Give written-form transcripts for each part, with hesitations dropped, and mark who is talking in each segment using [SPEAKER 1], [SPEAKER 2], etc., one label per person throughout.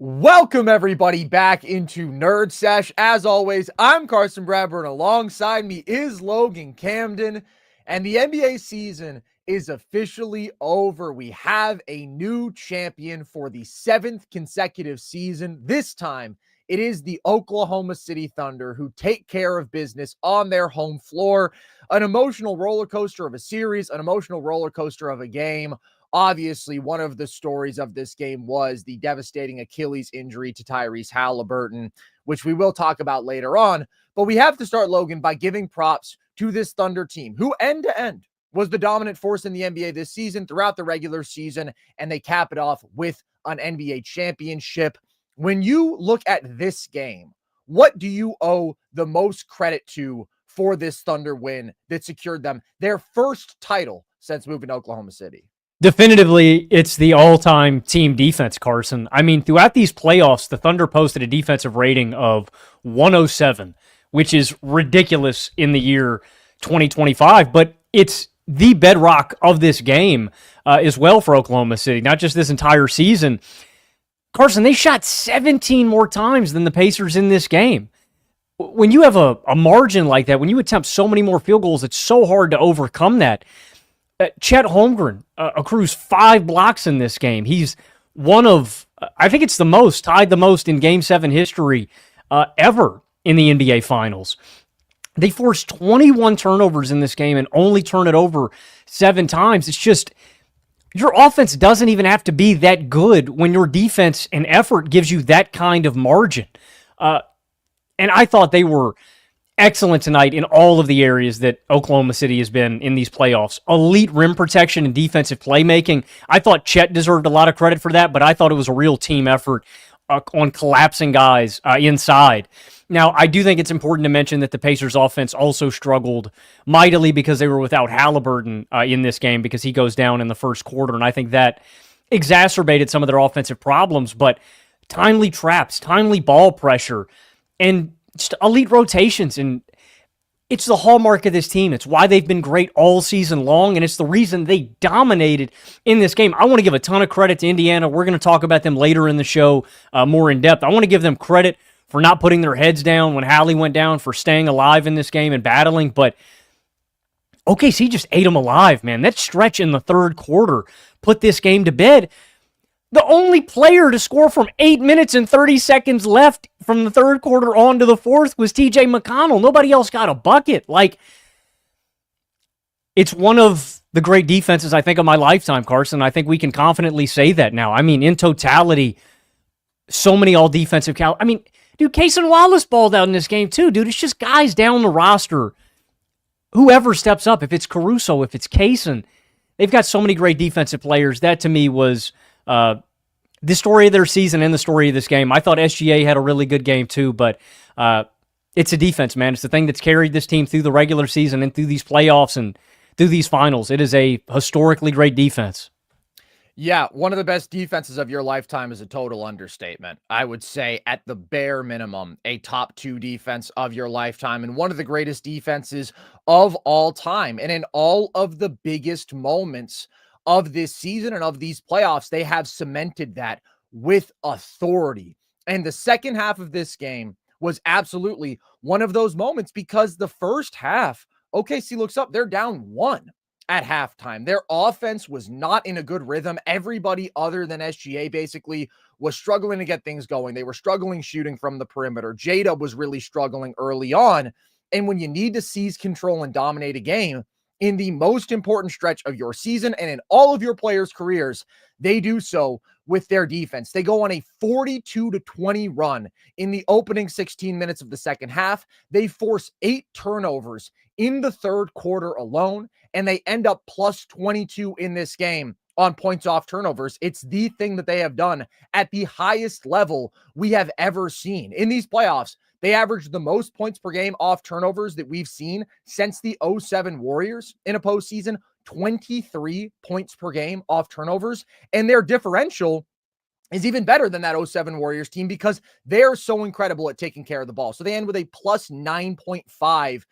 [SPEAKER 1] Welcome everybody back into Nerd Sesh. As always, I'm Carson Bradburn. Alongside me is Logan Camden, and the NBA season is officially over. We have a new champion for the 7th consecutive season. This time, it is the Oklahoma City Thunder who take care of business on their home floor. An emotional roller coaster of a series, an emotional roller coaster of a game. Obviously, one of the stories of this game was the devastating Achilles injury to Tyrese Haliburton, which we will talk about later on. But we have to start, Logan, by giving props to this Thunder team, who end to end was the dominant force in the NBA this season throughout the regular season, and they cap it off with an NBA championship. When you look at this game, what do you owe the most credit to for this Thunder win that secured them their first title since moving to Oklahoma City?
[SPEAKER 2] Definitively, it's the all-time team defense, Carson. I mean, throughout these playoffs, the Thunder posted a defensive rating of 107, which is ridiculous in the year 2025, but it's the bedrock of this game as well for Oklahoma City, not just this entire season. Carson, they shot 17 more times than the Pacers in this game. When you have a margin like that, when you attempt so many more field goals, it's so hard to overcome that. Chet Holmgren accrues 5 blocks in this game. He's one of, I think it's tied the most in Game 7 history ever in the NBA Finals. They forced 21 turnovers in this game and only turn it over 7 times. It's just, your offense doesn't even have to be that good when your defense and effort gives you that kind of margin. And I thought they were excellent tonight in all of the areas that Oklahoma City has been in these playoffs. Elite rim protection and defensive playmaking. I thought Chet deserved a lot of credit for that, but I thought it was a real team effort on collapsing guys inside. Now, I do think it's important to mention that the Pacers offense also struggled mightily because they were without Haliburton in this game because he goes down in the first quarter, and I think that exacerbated some of their offensive problems, but timely traps, timely ball pressure, and just elite rotations, and it's the hallmark of this team. It's why they've been great all season long, and it's the reason they dominated in this game. I want to give a ton of credit to Indiana. We're going to talk about them later in the show more in depth. I want to give them credit for not putting their heads down when Hallie went down, for staying alive in this game and battling, but OKC just ate them alive, man. That stretch in the third quarter put this game to bed. The only player to score from 8 minutes and 30 seconds left from the third quarter on to the fourth was TJ McConnell. Nobody else got a bucket. It's one of the great defenses, I think, of my lifetime, Carson. I think we can confidently say that now. I mean, in totality, so many all-defensive dude, Cason Wallace balled out in this game too, dude. It's just guys down the roster. Whoever steps up, if it's Caruso, if it's Cason, they've got so many great defensive players. That, to me, was the story of their season and the story of this game. I thought SGA had a really good game too, but it's a defense, man. It's the thing that's carried this team through the regular season and through these playoffs and through these finals. It is a historically great defense.
[SPEAKER 1] Yeah, one of the best defenses of your lifetime is a total understatement. I would say at the bare minimum, a top 2 defense of your lifetime and one of the greatest defenses of all time. And in all of the biggest moments of this season and of these playoffs, they have cemented that with authority. And the second half of this game was absolutely one of those moments because the first half, OKC looks up, they're down 1 at halftime. Their offense was not in a good rhythm. Everybody other than SGA basically was struggling to get things going. They were struggling shooting from the perimeter. Jada was really struggling early on. And when you need to seize control and dominate a game, in the most important stretch of your season and in all of your players' careers, they do so with their defense. They go on a 42-20 run in the opening 16 minutes of the second half. They force 8 turnovers in the third quarter alone, and they end up plus 22 in this game on points off turnovers. It's the thing that they have done at the highest level we have ever seen. In these playoffs, they averaged the most points per game off turnovers that we've seen since the 07 Warriors in a postseason, 23 points per game off turnovers. And their differential is even better than that 07 Warriors team because they're so incredible at taking care of the ball. So they end with a plus 9.5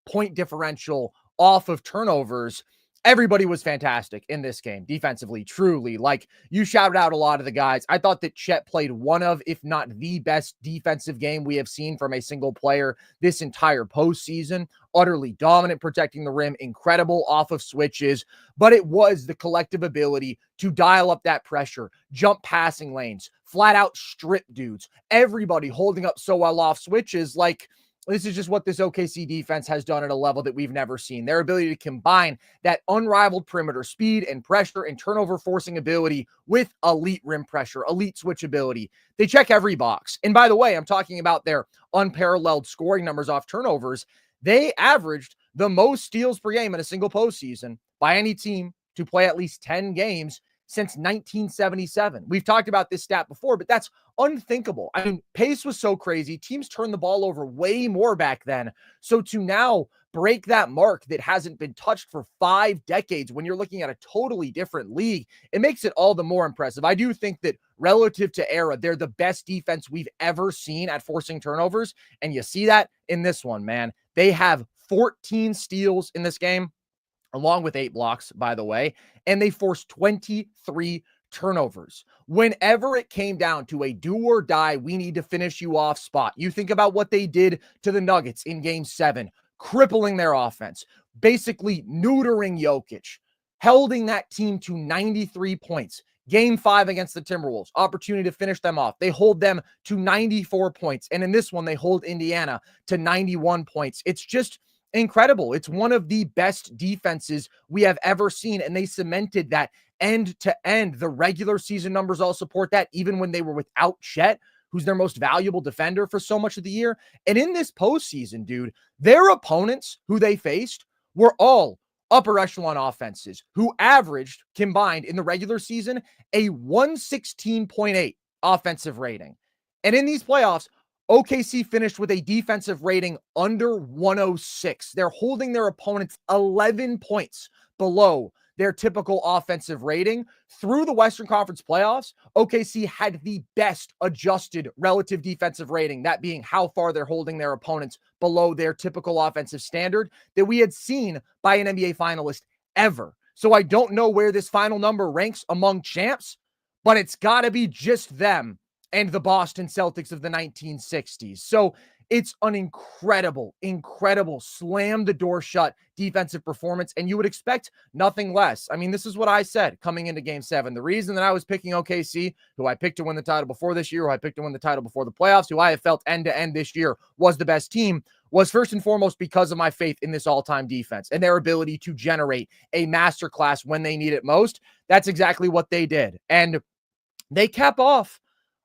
[SPEAKER 1] point differential off of turnovers. everybody was fantastic in this game defensively, truly. Like, you shouted out a lot of the guys. I thought that Chet played one of, if not the best defensive game we have seen from a single player this entire postseason. Utterly dominant, protecting the rim, incredible off of switches, but it was the collective ability to dial up that pressure, jump passing lanes, flat out strip dudes, everybody holding up so well off switches. Like, this is just what this OKC defense has done at a level that we've never seen. Their ability to combine that unrivaled perimeter speed and pressure and turnover forcing ability with elite rim pressure, elite switch ability. They check every box. And by the way, I'm talking about their unparalleled scoring numbers off turnovers. They averaged the most steals per game in a single postseason by any team to play at least 10 games since 1977. We've talked about this stat before, but that's unthinkable. I mean, pace was so crazy. Teams turned the ball over way more back then. So to now break that mark that hasn't been touched for 5 decades, when you're looking at a totally different league, it makes it all the more impressive. I do think that relative to era, they're the best defense we've ever seen at forcing turnovers. And you see that in this one, man. They have 14 steals in this game, along with 8 blocks, by the way, and they forced 23 turnovers. Whenever it came down to a do or die, we need to finish you off spot. You think about what they did to the Nuggets in Game 7, crippling their offense, basically neutering Jokic, holding that team to 93 points. Game 5 against the Timberwolves, opportunity to finish them off. They hold them to 94 points. And in this one, they hold Indiana to 91 points. It's just incredible. It's one of the best defenses we have ever seen, and they cemented that end to end. The regular season numbers all support that, even when they were without Chet, who's their most valuable defender for so much of the year. And in this postseason, dude, their opponents who they faced were all upper echelon offenses who averaged combined in the regular season a 116.8 offensive rating. And in these playoffs, OKC finished with a defensive rating under 106. They're holding their opponents 11 points below their typical offensive rating. Through the Western Conference playoffs, OKC had the best adjusted relative defensive rating, that being how far they're holding their opponents below their typical offensive standard, that we had seen by an NBA finalist ever. So I don't know where this final number ranks among champs, but it's got to be just them and the Boston Celtics of the 1960s. So it's an incredible slam the door shut defensive performance, and you would expect nothing less. I mean, this is what I said coming into Game 7. The reason that I was picking OKC, who I picked to win the title before this year, who I picked to win the title before the playoffs, who I have felt end-to-end this year was the best team, was first and foremost because of my faith in this all-time defense and their ability to generate a masterclass when they need it most. That's exactly what they did. And they cap off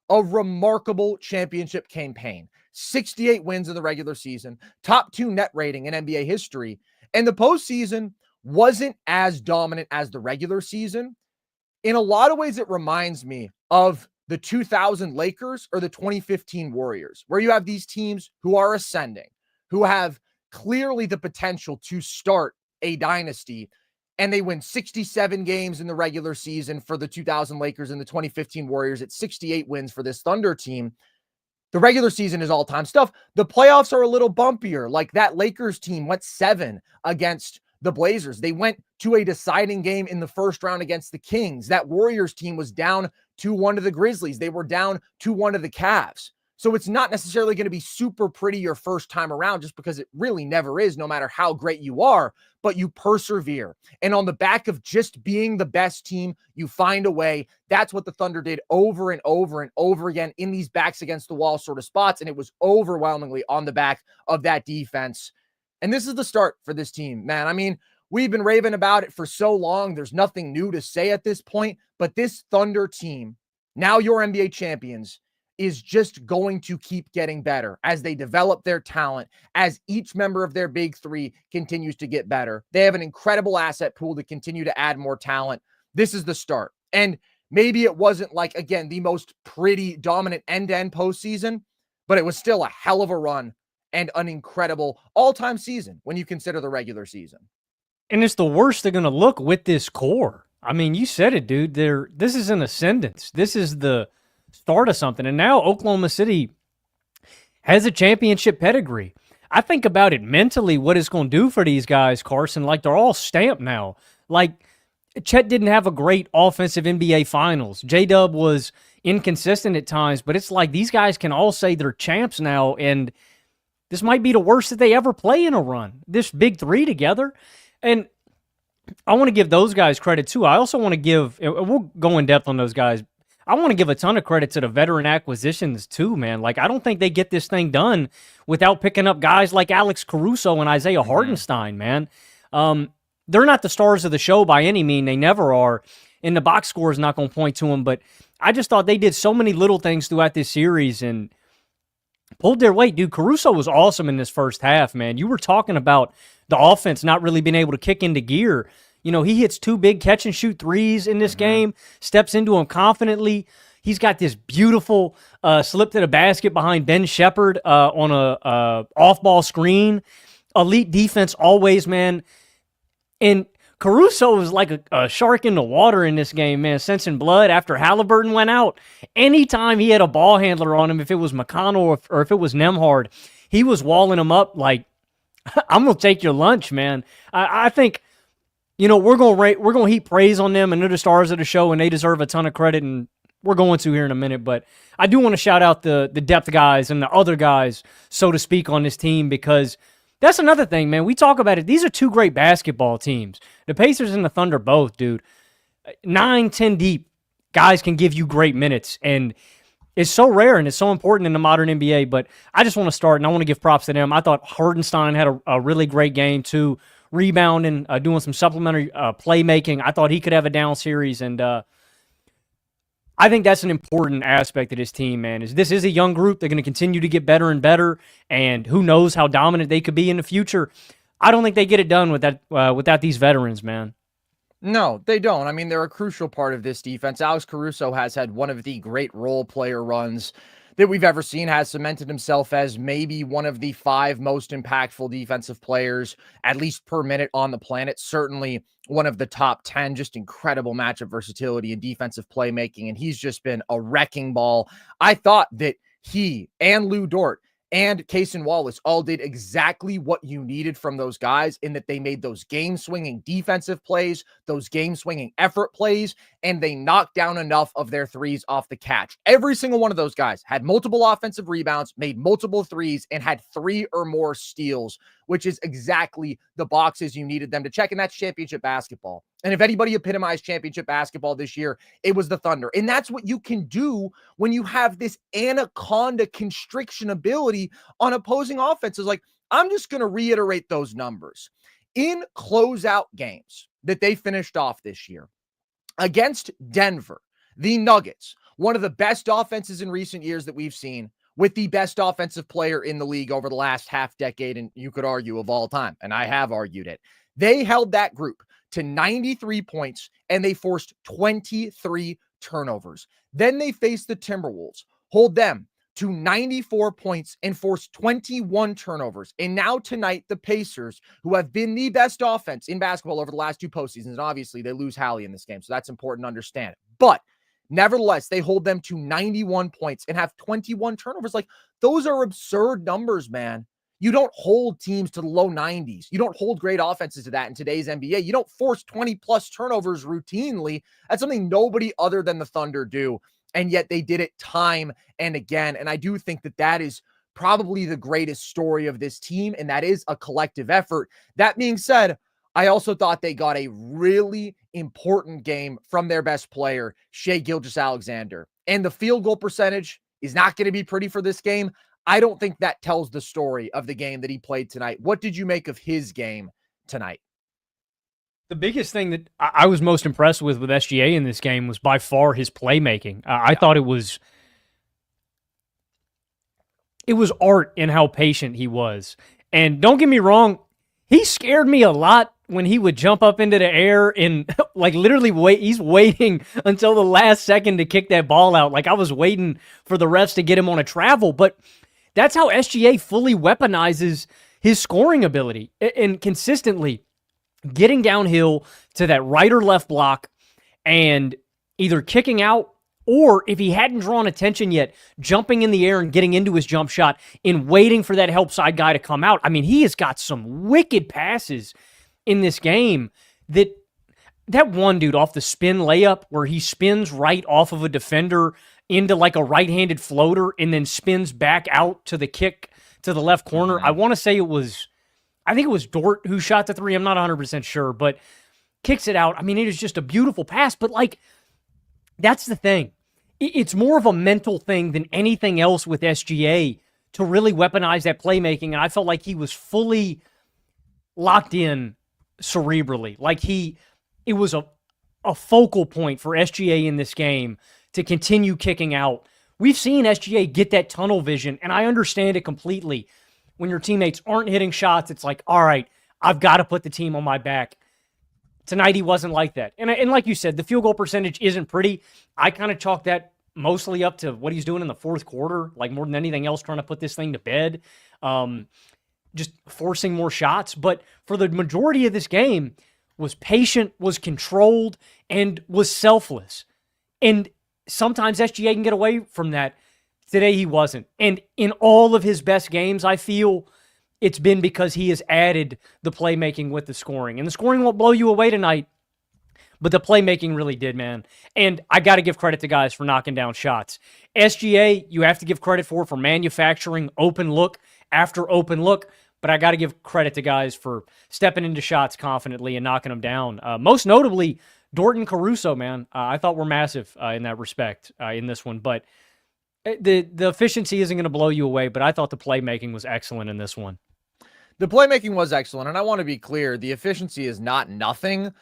[SPEAKER 1] a remarkable championship campaign. 68 wins in the regular season, top 2 net rating in NBA history. And the postseason wasn't as dominant as the regular season. In a lot of ways, it reminds me of the 2000 Lakers or the 2015 Warriors, where you have these teams who are ascending, who have clearly the potential to start a dynasty, and they win 67 games in the regular season for the 2000 Lakers and the 2015 Warriors. It's 68 wins for this Thunder team. The regular season is all-time stuff. The playoffs are a little bumpier. Like, that Lakers team went 7 against the Blazers. They went to a deciding game in the first round against the Kings. That Warriors team was down 2-1 to the Grizzlies. They were down 2-1 to the Cavs. So it's not necessarily going to be super pretty your first time around, just because it really never is, no matter how great you are, but you persevere. And on the back of just being the best team, you find a way. That's what the Thunder did over and over and over again in these backs against the wall sort of spots. And it was overwhelmingly on the back of that defense. And this is the start for this team, man. I mean, we've been raving about it for so long. There's nothing new to say at this point, but this Thunder team, now your NBA champions, is just going to keep getting better as they develop their talent, as each member of their big three continues to get better. They have an incredible asset pool to continue to add more talent. This is the start. And maybe it wasn't, like, again, the most pretty dominant end-to-end postseason, but it was still a hell of a run and an incredible all-time season when you consider the regular season.
[SPEAKER 2] And it's the worst they're going to look with this core. I mean, you said it, dude. This is an ascendance. This is the start of something. And now Oklahoma City has a championship pedigree. I think about it mentally, what it's going to do for these guys, Carson. Like, they're all stamped now. Like, Chet didn't have a great offensive NBA Finals. J-Dub was inconsistent at times, but it's like these guys can all say they're champs now, and this might be the worst that they ever play in a run. This big three together. And I want to give those guys credit too. I also want to give, we'll go in depth on those guys. I want to give a ton of credit to the veteran acquisitions too, man. Like, I don't think they get this thing done without picking up guys like Alex Caruso and Isaiah Hartenstein, man. They're not the stars of the show by any mean. They never are. And the box score is not going to point to them. But I just thought they did so many little things throughout this series and pulled their weight. Dude, Caruso was awesome in this first half, man. You were talking about the offense not really being able to kick into gear. You know, he hits 2 big catch-and-shoot threes in this game, steps into them confidently. He's got this beautiful slip to the basket behind Ben Shepherd on a off-ball screen. Elite defense always, man. And Caruso was like a shark in the water in this game, man, sensing blood after Haliburton went out. Anytime he had a ball handler on him, if it was McConnell or if it was Nembhard, he was walling him up like, I'm going to take your lunch, man. I think, you know, we're going to heap praise on them, and they're the stars of the show, and they deserve a ton of credit, and we're going to here in a minute. But I do want to shout out the depth guys and the other guys, so to speak, on this team, because that's another thing, man. We talk about it. These are 2 great basketball teams. The Pacers and the Thunder both, dude. 9, 10 deep, guys can give you great minutes, and it's so rare and it's so important in the modern NBA. But I just want to start, and I want to give props to them. I thought Hartenstein had a really great game, too, rebounding, doing some supplementary playmaking. I thought he could have a down series, and I think that's an important aspect of this team, man. This is a young group. They're going to continue to get better and better, and who knows how dominant they could be in the future. I don't think they get it done without these veterans, man.
[SPEAKER 1] No, they don't. I mean, they're a crucial part of this defense. Alex Caruso has had one of the great role player runs that we've ever seen, has cemented himself as maybe one of the 5 most impactful defensive players, at least per minute on the planet. Certainly one of the top 10, just incredible matchup versatility and defensive playmaking. And he's just been a wrecking ball. I thought that he and Lou Dort and Cason Wallace all did exactly what you needed from those guys, in that they made those game-swinging defensive plays, those game-swinging effort plays, and they knocked down enough of their threes off the catch. Every single one of those guys had multiple offensive rebounds, made multiple threes, and had 3 or more steals, which is exactly the boxes you needed them to check, and that's championship basketball. And if anybody epitomized championship basketball this year, it was the Thunder. And that's what you can do when you have this anaconda constriction ability on opposing offenses. Like, I'm just going to reiterate those numbers. In closeout games that they finished off this year, against Denver, the Nuggets, one of the best offenses in recent years that we've seen, with the best offensive player in the league over the last half decade, and you could argue of all time, and I have argued it. They held that group to 93 points, and they forced 23 turnovers. Then they faced the Timberwolves, hold them to 94 points, and forced 21 turnovers. And now tonight, the Pacers, who have been the best offense in basketball over the last 2 postseasons, and obviously they lose Hallie in this game, so that's important to understand. But nevertheless, they hold them to 91 points and have 21 turnovers. Like, those are absurd numbers, man. You don't hold teams to the low 90s. You don't hold great offenses to that in today's NBA. You don't force 20-plus turnovers routinely. That's something nobody other than the Thunder do, and yet they did it time and again. And I do think that that is probably the greatest story of this team, and that is a collective effort. That being said, I also thought they got a really important game from their best player, Shai Gilgeous-Alexander. And the field goal percentage is not going to be pretty for this game. I don't think that tells the story of the game that he played tonight. What did you make of his game tonight?
[SPEAKER 2] The biggest thing that I was most impressed with SGA in this game was by far his playmaking. I thought it was art in how patient he was. And don't get me wrong, he scared me a lot when he would jump up into the air and like literally he's waiting until the last second to kick that ball out. Like, I was waiting for the refs to get him on a travel, but that's how SGA fully weaponizes his scoring ability and consistently getting downhill to that right or left block and either kicking out, or if he hadn't drawn attention yet, jumping in the air and getting into his jump shot and waiting for that help side guy to come out. I mean, he has got some wicked passes in this game that that one dude off the spin layup where he spins right off of a defender into like a right-handed floater and then spins back out to the kick to the left corner. I want to say I think it was Dort who shot the three. I'm not 100% sure, but kicks it out. I mean, it is just a beautiful pass, but like, that's the thing. It's more of a mental thing than anything else with SGA to really weaponize that playmaking. And I felt like he was fully locked in cerebrally. Like it was a focal point for SGA in this game to continue kicking out. We've seen SGA get that tunnel vision, and I understand it completely. When your teammates aren't hitting shots, it's like, all right, I've got to put the team on my back. Tonight, he wasn't like that. And like you said, the field goal percentage isn't pretty. I kind of chalk that mostly up to what he's doing in the fourth quarter, like more than anything else, trying to put this thing to bed, just forcing more shots. But for the majority of this game, was patient, was controlled, and was selfless. And sometimes SGA can get away from that. Today he wasn't. And in all of his best games, I feel it's been because he has added the playmaking with the scoring. And the scoring won't blow you away tonight, but the playmaking really did, man. And I got to give credit to guys for knocking down shots. SGA, you have to give credit for manufacturing open look after open look, but I got to give credit to guys for stepping into shots confidently and knocking them down. Most notably, Dort and Caruso, man. I thought were massive in that respect in this one, but the efficiency isn't going to blow you away, but I thought the playmaking was excellent in this one.
[SPEAKER 1] The playmaking was excellent, and I want to be clear, the efficiency is not nothing.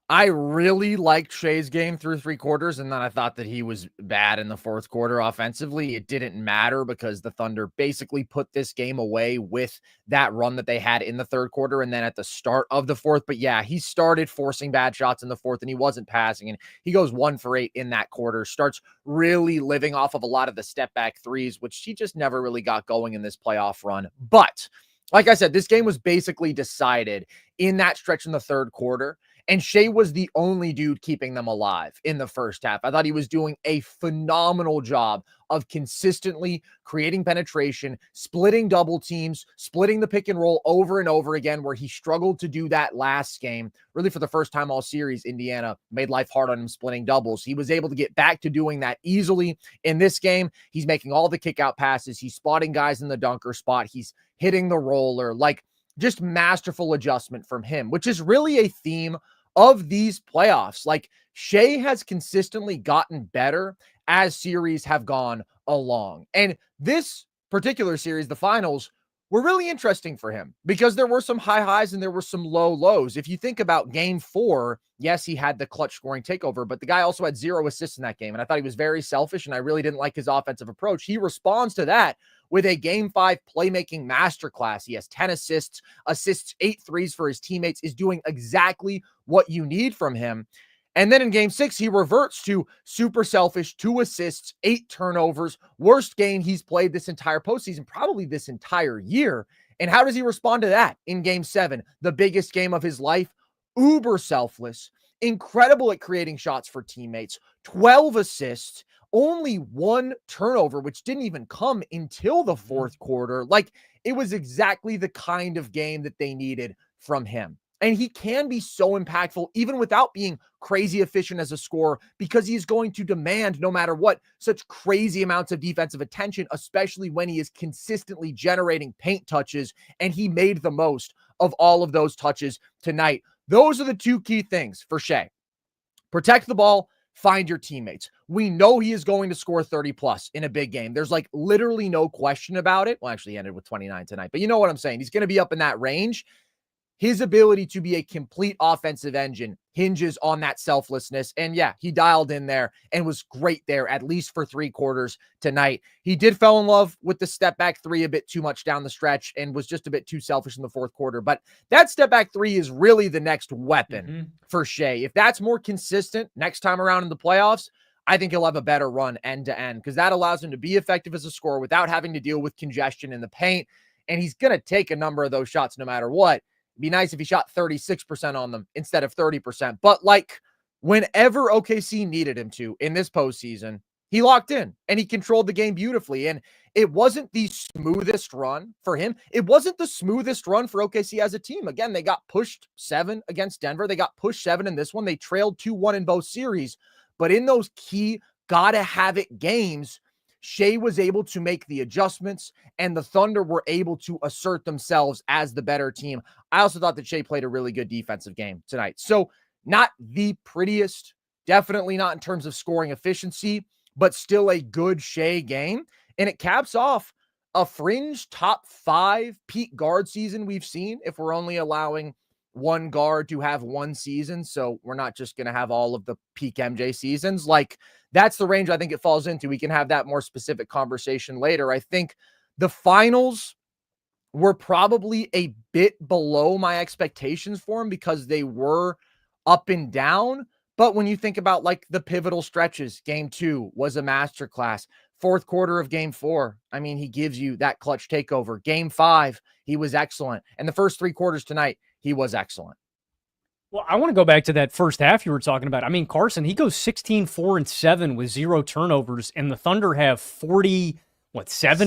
[SPEAKER 1] I really liked Shai's game through three quarters, and then I thought that he was bad in the fourth quarter offensively. It didn't matter because the Thunder basically put this game away with that run that they had in the third quarter and then at the start of the fourth. But yeah, he started forcing bad shots in the fourth, and he wasn't passing, and he goes 1 for 8 in that quarter, starts really living off of a lot of the step-back threes, which he just never really got going in this playoff run. But like I said, this game was basically decided in that stretch in the third quarter. And Shai was the only dude keeping them alive in the first half. I thought he was doing a phenomenal job of consistently creating penetration, splitting double teams, splitting the pick and roll over and over again, where he struggled to do that last game. Really, for the first time all series, Indiana made life hard on him splitting doubles. He was able to get back to doing that easily in this game. He's making all the kick out passes. He's spotting guys in the dunker spot. He's hitting the roller. Like, just masterful adjustment from him, which is really a theme of these playoffs. Like, Shai has consistently gotten better as series have gone along. And this particular series, the finals, were really interesting for him because there were some high highs and there were some low lows. If you think about game 4, yes, he had the clutch scoring takeover, but the guy also had 0 assists in that game. And I thought he was very selfish, and I really didn't like his offensive approach. He responds to that with a game 5 playmaking masterclass. He has 10 assists, 8 threes for his teammates, is doing exactly what you need from him. And then in game 6, he reverts to super selfish, 2 assists, 8 turnovers, worst game he's played this entire postseason, probably this entire year. And how does he respond to that in game 7? The biggest game of his life, uber selfless, incredible at creating shots for teammates, 12 assists, only 1 turnover, which didn't even come until the fourth quarter. Like, it was exactly the kind of game that they needed from him. And he can be so impactful even without being crazy efficient as a scorer, because he's going to demand, no matter what, such crazy amounts of defensive attention, especially when he is consistently generating paint touches. And he made the most of all of those touches tonight. Those are the 2 key things for Shai. Protect the ball, find your teammates. We know he is going to score 30 plus in a big game. There's like literally no question about it. Well, actually he ended with 29 tonight, but you know what I'm saying? He's going to be up in that range. His ability to be a complete offensive engine hinges on that selflessness. And yeah, he dialed in there and was great there, at least for 3 quarters tonight. He did fall in love with the step back 3 a bit too much down the stretch and was just a bit too selfish in the fourth quarter. But that step back 3 is really the next weapon for Shai. If that's more consistent next time around in the playoffs, I think he'll have a better run end to end, because that allows him to be effective as a scorer without having to deal with congestion in the paint. And he's going to take a number of those shots no matter what. It'd be nice if he shot 36% on them instead of 30%. But like, whenever OKC needed him to in this postseason, He locked in and he controlled the game beautifully. And it wasn't the smoothest run for him. It wasn't the smoothest run for OKC as a team. Again, they got pushed 7 against Denver. They got pushed 7 in this one. They trailed 2-1 in both series. But in those key gotta have it games, Shai was able to make the adjustments, and the Thunder were able to assert themselves as the better team. I also thought that Shai played a really good defensive game tonight. So not the prettiest, definitely not in terms of scoring efficiency, but still a good Shai game. And it caps off a fringe top 5 peak guard season we've seen, if we're only allowing one guard to have one season. So we're not just going to have all of the peak MJ seasons. Like, that's the range I think it falls into. We can have that more specific conversation later. I think the finals were probably a bit below my expectations for him because they were up and down. But when you think about like the pivotal stretches, game 2 was a masterclass. Fourth quarter of game 4, I mean, he gives you that clutch takeover. Game 5, he was excellent. And the first 3 quarters tonight, he was excellent.
[SPEAKER 2] Well, I want to go back to that first half you were talking about. I mean, Carson, he goes 16-4-7 with 0 turnovers, and the Thunder have 7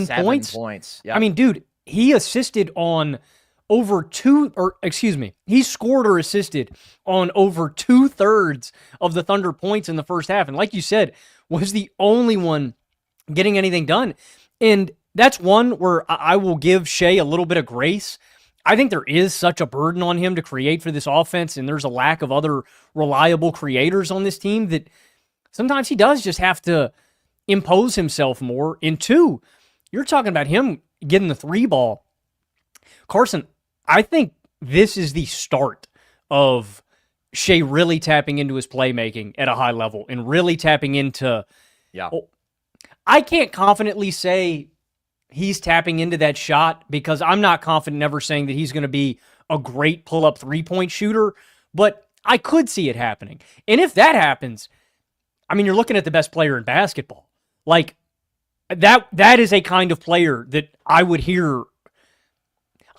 [SPEAKER 2] points?
[SPEAKER 1] Yeah.
[SPEAKER 2] I mean, dude, he assisted on he scored or assisted on over 2/3 of the Thunder points in the first half. And like you said, was the only one getting anything done. And that's one where I will give Shai a little bit of grace. I think there is such a burden on him to create for this offense, and there's a lack of other reliable creators on this team that sometimes he does just have to impose himself more. And 2, you're talking about him getting the 3 ball. Carson, I think this is the start of Shai really tapping into his playmaking at a high level and really tapping into...
[SPEAKER 1] Yeah.
[SPEAKER 2] I can't confidently say he's tapping into that shot because I'm not confident ever saying that he's going to be a great pull-up 3-point shooter, but I could see it happening. And if that happens, I mean, you're looking at the best player in basketball. Like, that is a kind of player that I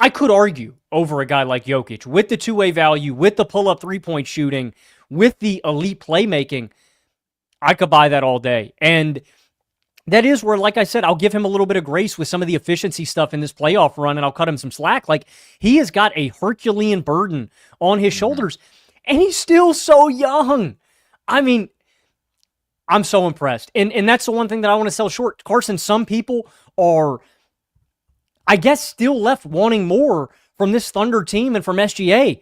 [SPEAKER 2] could argue over a guy like Jokic with the two-way value, with the pull-up 3-point shooting, with the elite playmaking. I could buy that all day. And that is where, like I said, I'll give him a little bit of grace with some of the efficiency stuff in this playoff run, and I'll cut him some slack. Like, he has got a Herculean burden on his shoulders, and he's still so young. I mean, I'm so impressed. And that's the one thing that I want to sell short. Carson, some people are, I guess, still left wanting more from this Thunder team and from SGA.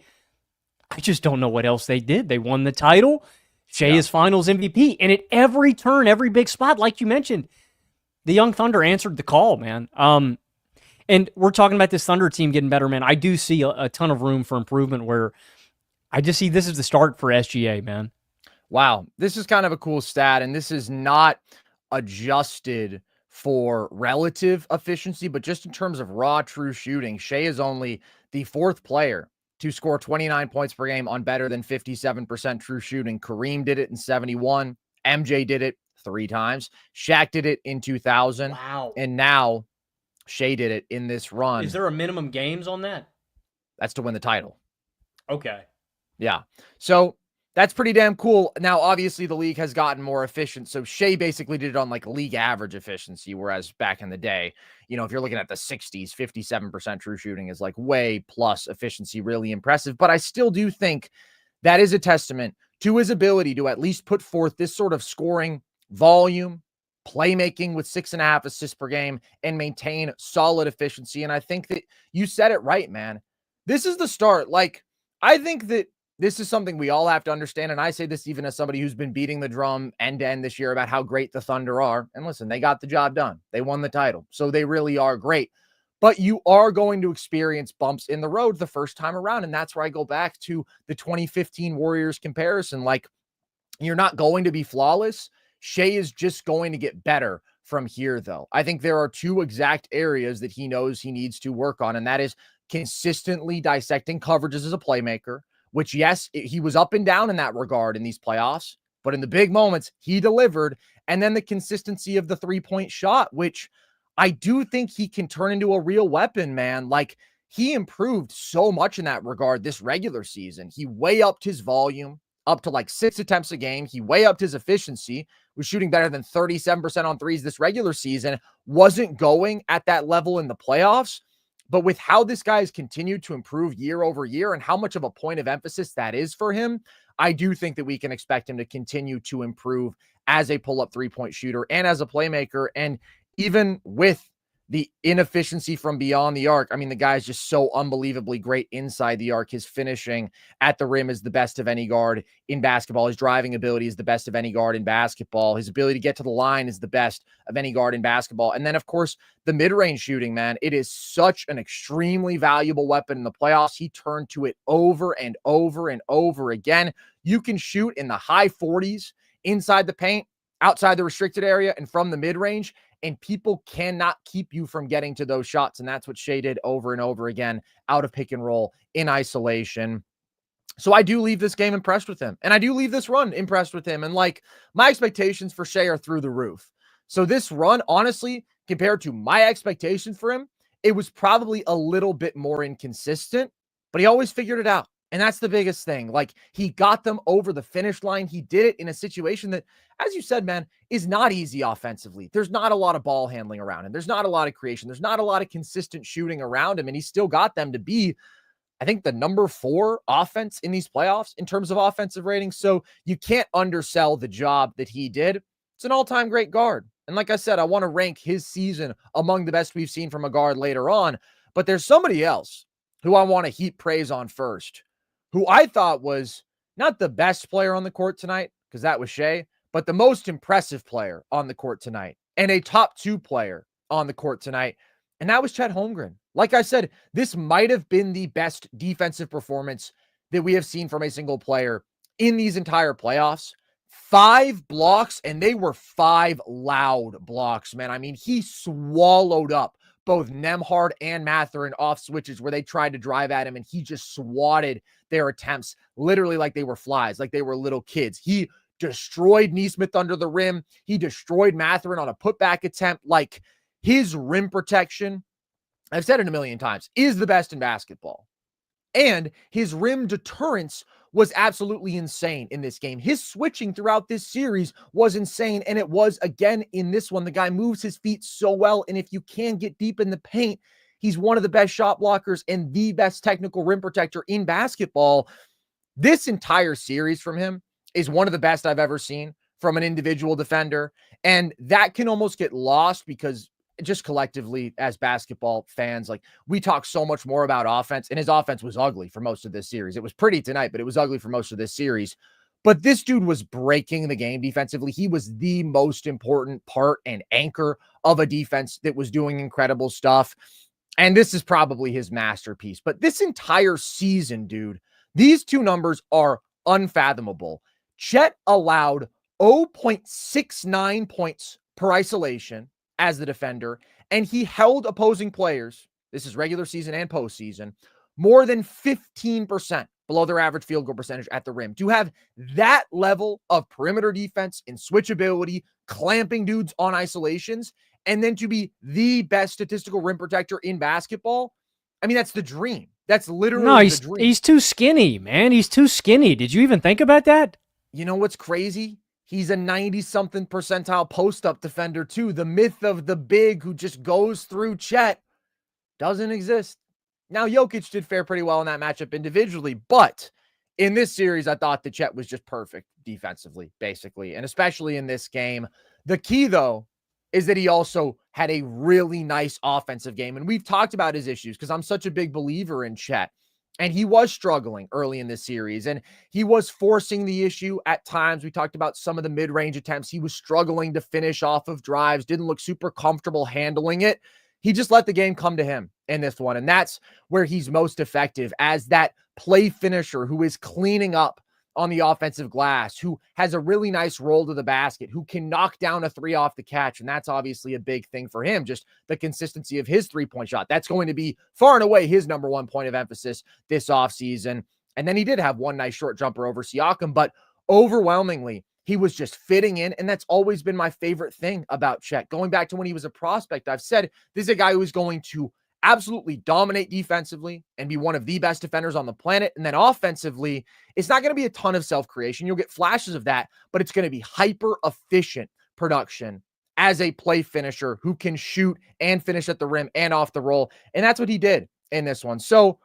[SPEAKER 2] I just don't know what else they did. They won the title. Shai is finals MVP. And at every turn, every big spot, like you mentioned, the young Thunder answered the call, man. And we're talking about this Thunder team getting better, man. I do see a ton of room for improvement where I just see this is the start for SGA, man.
[SPEAKER 1] Wow. This is kind of a cool stat, and this is not adjusted for relative efficiency, but just in terms of raw, true shooting. Shai is only the 4th player to score 29 points per game on better than 57% true shooting. Kareem did it in 71. MJ did it 3 times. Shaq did it in 2000.
[SPEAKER 2] Wow.
[SPEAKER 1] And now Shai did it in this run.
[SPEAKER 2] Is there a minimum games on that?
[SPEAKER 1] That's to win the title.
[SPEAKER 2] Okay.
[SPEAKER 1] Yeah. So that's pretty damn cool. Now, obviously, the league has gotten more efficient. So Shai basically did it on like league average efficiency, whereas back in the day, you know, if you're looking at the 60s, 57% true shooting is like way plus efficiency, really impressive. But I still do think that is a testament to his ability to at least put forth this sort of scoring volume, playmaking with 6.5 assists per game, and maintain solid efficiency. And I think that you said it right, man. This is the start. Like, I think that this is something we all have to understand, and I say this even as somebody who's been beating the drum end-to-end this year about how great the Thunder are. And listen, they got the job done. They won the title, so they really are great. But you are going to experience bumps in the road the first time around, and that's where I go back to the 2015 Warriors comparison. Like, you're not going to be flawless. Shai is just going to get better from here, though. I think there are 2 exact areas that he knows he needs to work on, and that is consistently dissecting coverages as a playmaker, which, yes, he was up and down in that regard in these playoffs, but in the big moments, he delivered. And then the consistency of the 3-point shot, which I do think he can turn into a real weapon, man. Like, he improved so much in that regard this regular season. He way upped his volume up to like 6 attempts a game. He way upped his efficiency, was shooting better than 37% on threes this regular season, wasn't going at that level in the playoffs. But with how this guy has continued to improve year over year and how much of a point of emphasis that is for him, I do think that we can expect him to continue to improve as a pull-up three-point shooter and as a playmaker. And even with the inefficiency from beyond the arc, I mean, the guy's just so unbelievably great inside the arc. His finishing at the rim is the best of any guard in basketball. His driving ability is the best of any guard in basketball. His ability to get to the line is the best of any guard in basketball. And then, of course, the mid-range shooting, man, it is such an extremely valuable weapon in the playoffs. He turned to it over and over and over again. You can shoot in the high 40s inside the paint, outside the restricted area, and from the mid-range, and people cannot keep you from getting to those shots. And that's what Shai did over and over again, out of pick and roll, in isolation. So I do leave this game impressed with him. And I do leave this run impressed with him. And like, my expectations for Shai are through the roof. So this run, honestly, compared to my expectations for him, it was probably a little bit more inconsistent, but he always figured it out. And that's the biggest thing. Like, he got them over the finish line. He did it in a situation that, as you said, man, is not easy offensively. There's not a lot of ball handling around him. There's not a lot of creation. There's not a lot of consistent shooting around him. And he still got them to be, I think, the number 4 offense in these playoffs in terms of offensive rating. So you can't undersell the job that he did. It's an all-time great guard. And like I said, I want to rank his season among the best we've seen from a guard later on. But there's somebody else who I want to heap praise on first, who I thought was not the best player on the court tonight, because that was Shai, but the most impressive player on the court tonight, and a top 2 player on the court tonight, and that was Chet Holmgren. Like I said, this might have been the best defensive performance that we have seen from a single player in these entire playoffs. 5 blocks, and they were 5 loud blocks, man. I mean, he swallowed up both Nembhard and Mathurin off switches where they tried to drive at him, and he just swatted their attempts literally like they were flies, like they were little kids. He destroyed Nesmith under the rim. He destroyed Mathurin on a putback attempt. Like, his rim protection, I've said it a million times, is the best in basketball. And his rim deterrence was absolutely insane in this game. His switching throughout this series was insane, and it was again in this one. The guy moves his feet so well, and if you can get deep in the paint, he's one of the best shot blockers and the best technical rim protector in basketball. This entire series from him is one of the best I've ever seen from an individual defender, and that can almost get lost because just collectively as basketball fans, like, we talk so much more about offense, and his offense was ugly for most of this series. It was pretty tonight, but it was ugly for most of this series. But this dude was breaking the game defensively. He was the most important part and anchor of a defense that was doing incredible stuff. And this is probably his masterpiece. But this entire season, dude, these 2 numbers are unfathomable. Chet allowed 0.69 points per isolation as the defender, and he held opposing players, this is regular season and postseason, more than 15% below their average field goal percentage at the rim. To have that level of perimeter defense and switchability, clamping dudes on isolations, and then to be the best statistical rim protector in basketball, I mean, that's the dream. That's literally the dream.
[SPEAKER 2] He's too skinny, man. He's too skinny. Did you even think about that?
[SPEAKER 1] You know what's crazy? He's a 90-something percentile post-up defender, too. The myth of the big who just goes through Chet doesn't exist. Now, Jokic did fare pretty well in that matchup individually, but in this series, I thought that Chet was just perfect defensively, basically, and especially in this game. The key, though, is that he also had a really nice offensive game, and we've talked about his issues because I'm such a big believer in Chet. And he was struggling early in this series, and he was forcing the issue at times. We talked about some of the mid-range attempts. He was struggling to finish off of drives, didn't look super comfortable handling it. He just let the game come to him in this one, and that's where he's most effective as that play finisher who is cleaning up on the offensive glass, who has a really nice roll to the basket, who can knock down a 3 off the catch. And that's obviously a big thing for him, just the consistency of his 3-point shot. That's going to be far and away his number 1 point of emphasis this offseason. And then he did have one nice short jumper over Siakam, but overwhelmingly, he was just fitting in. And that's always been my favorite thing about Chet. Going back to when he was a prospect, I've said this is a guy who is going to absolutely dominate defensively and be one of the best defenders on the planet. And then offensively, it's not going to be a ton of self-creation. You'll get flashes of that, but it's going to be hyper efficient production as a play finisher who can shoot and finish at the rim and off the roll. And that's what he did in this one. So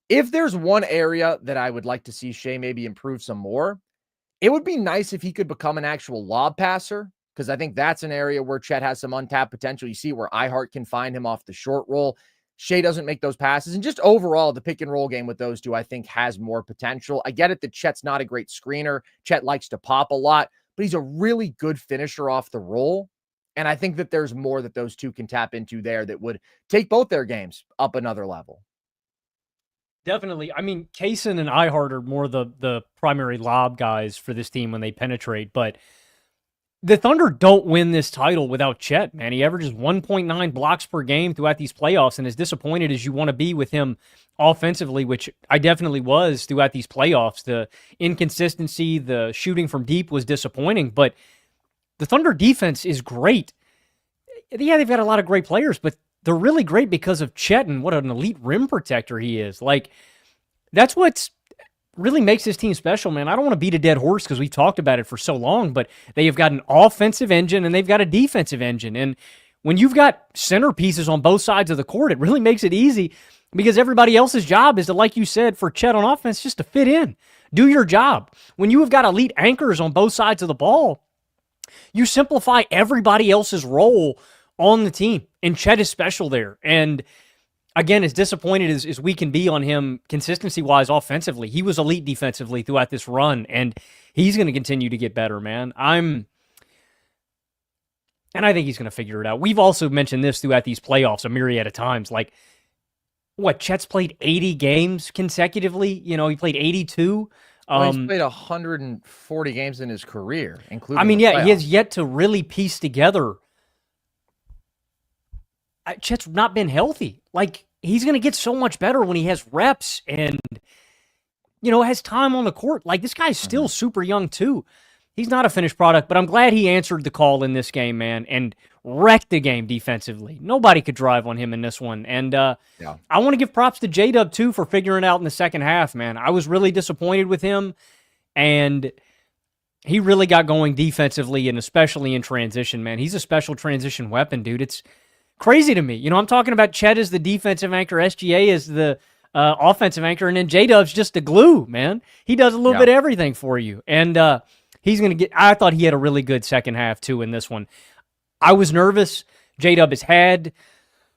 [SPEAKER 1] if there's one area that I would like to see Shai maybe improve some more, it would be nice if he could become an actual lob passer, because I think that's an area where Chet has some untapped potential. You see where iHeart can find him off the short roll. Shai doesn't make those passes. And just overall, the pick and roll game with those two, I think, has more potential. I get it that Chet's not a great screener. Chet likes to pop a lot, but he's a really good finisher off the roll. And I think that there's more that those two can tap into there that would take both their games up another level.
[SPEAKER 2] Definitely. I mean, Kaysen and iHeart are more the primary lob guys for this team when they penetrate, but the Thunder don't win this title without Chet, man. He averages 1.9 blocks per game throughout these playoffs, and as disappointed as you want to be with him offensively, which I definitely was throughout these playoffs, the inconsistency, the shooting from deep was disappointing, but the Thunder defense is great. Yeah, they've got a lot of great players, but they're really great because of Chet and what an elite rim protector he is. Like, that's what's really makes this team special, man. I don't want to beat a dead horse because we've talked about it for so long, but they have got an offensive engine and they've got a defensive engine. And when you've got centerpieces on both sides of the court, it really makes it easy because everybody else's job is to, like you said, for Chet on offense, just to fit in. Do your job. When you have got elite anchors on both sides of the ball, you simplify everybody else's role on the team, and Chet is special there. And again, as disappointed as we can be on him consistency-wise offensively, he was elite defensively throughout this run, and he's going to continue to get better, man. And I think he's going to figure it out. We've also mentioned this throughout these playoffs a myriad of times. Like, Chet's played 80 games consecutively? You know, he played 82.
[SPEAKER 1] He's played 140 games in his career, including
[SPEAKER 2] he has yet to really piece together. Chet's not been healthy. Like, he's going to get so much better when he has reps and, has time on the court. Like, this guy's still super young, too. He's not a finished product, but I'm glad he answered the call in this game, man, and wrecked the game defensively. Nobody could drive on him in this one. And I want to give props to J-Dub, too, for figuring it out in the second half, man. I was really disappointed with him, and he really got going defensively and especially in transition, man. He's a special transition weapon, dude. It's crazy to me. I'm talking about Chet as the defensive anchor, SGA as the offensive anchor, and then J-Dub's just the glue, man. He does a little bit of everything for you. And he's going to get – I thought he had a really good second half, too, in this one. I was nervous. J-Dub has had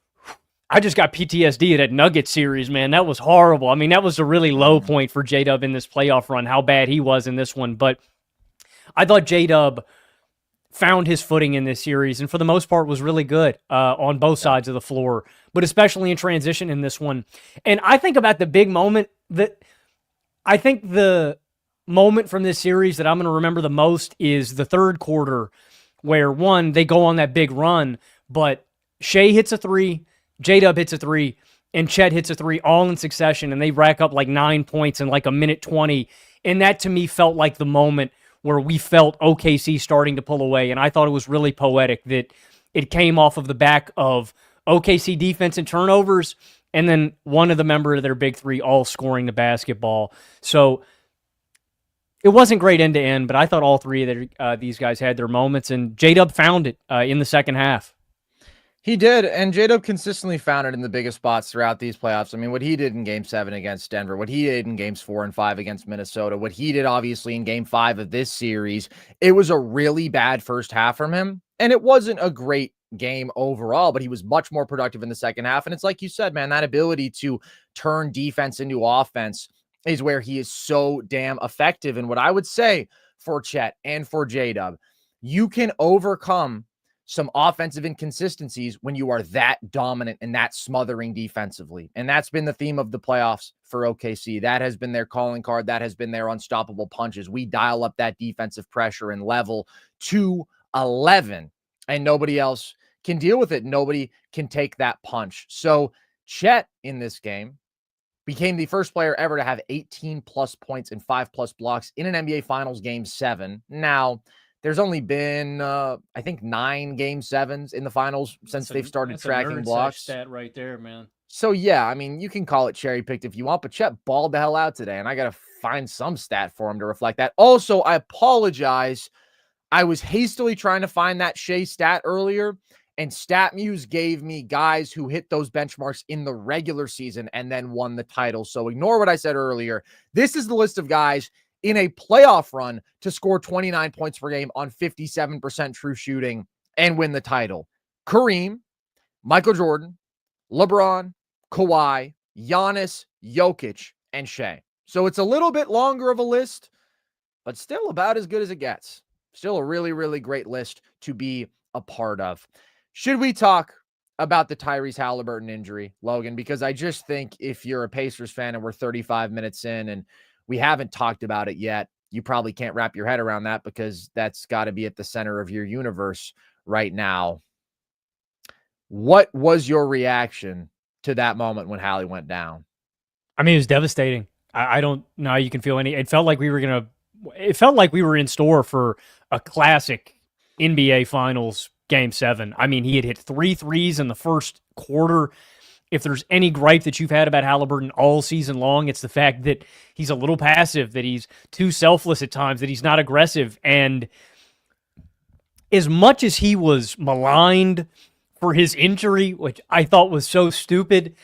[SPEAKER 2] – I just got PTSD at that Nuggets series, man. That was horrible. I mean, that was a really low point for J-Dub in this playoff run, how bad he was in this one. But I thought J-Dub – found his footing in this series, and for the most part was really good on both sides of the floor, but especially in transition in this one. And I think about the big moment I think the moment from this series that I'm going to remember the most is the third quarter where, they go on that big run, but Shai hits a three, J-Dub hits a three, and Chet hits a three all in succession, and they rack up like 9 points in like a minute 20. And that to me felt like the moment where we felt OKC starting to pull away, and I thought it was really poetic that it came off of the back of OKC defense and turnovers, and then one of the members of their big three all scoring the basketball. So it wasn't great end-to-end, but I thought all three of these guys had their moments, and J-Dub found it in the second half.
[SPEAKER 1] He did, and J-Dub consistently found it in the biggest spots throughout these playoffs. I mean, what he did in Game 7 against Denver, what he did in Games 4 and 5 against Minnesota, what he did, obviously, in Game 5 of this series, it was a really bad first half from him, and it wasn't a great game overall, but he was much more productive in the second half, and it's like you said, man, that ability to turn defense into offense is where he is so damn effective. And what I would say for Chet and for J-Dub, you can overcome some offensive inconsistencies when you are that dominant and that smothering defensively. And that's been the theme of the playoffs for OKC. That has been their calling card. That has been their unstoppable punches. We dial up that defensive pressure and level to 11, and nobody else can deal with it. Nobody can take that punch. So Chet in this game became the first player ever to have 18 plus points and 5 plus blocks in an NBA Finals Game 7. Now, There's only been, I think, 9 Game 7s in the finals since they've started tracking blocks.
[SPEAKER 2] Stat right there, man.
[SPEAKER 1] So, yeah, I mean, you can call it cherry-picked if you want, but Chet balled the hell out today, and I got to find some stat for him to reflect that. Also, I apologize. I was hastily trying to find that Shai stat earlier, and StatMuse gave me guys who hit those benchmarks in the regular season and then won the title. So ignore what I said earlier. This is the list of guys in a playoff run to score 29 points per game on 57% true shooting and win the title. Kareem, Michael Jordan, LeBron, Kawhi, Giannis, Jokic, and Shai. So it's a little bit longer of a list, but still about as good as it gets. Still a really, really great list to be a part of. Should we talk about the Tyrese Haliburton injury, Logan? Because I just think if you're a Pacers fan and we're 35 minutes in and we haven't talked about it yet, you probably can't wrap your head around that because that's got to be at the center of your universe right now. What was your reaction to that moment when Hallie went down?
[SPEAKER 2] I mean, it was devastating. I don't know how you can feel any. It felt like we were in store for a classic NBA Finals Game 7. I mean, he had hit 3 threes in the first quarter. If there's any gripe that you've had about Haliburton all season long, it's the fact that he's a little passive, that he's too selfless at times, that he's not aggressive. And as much as he was maligned for his injury, which I thought was so stupid,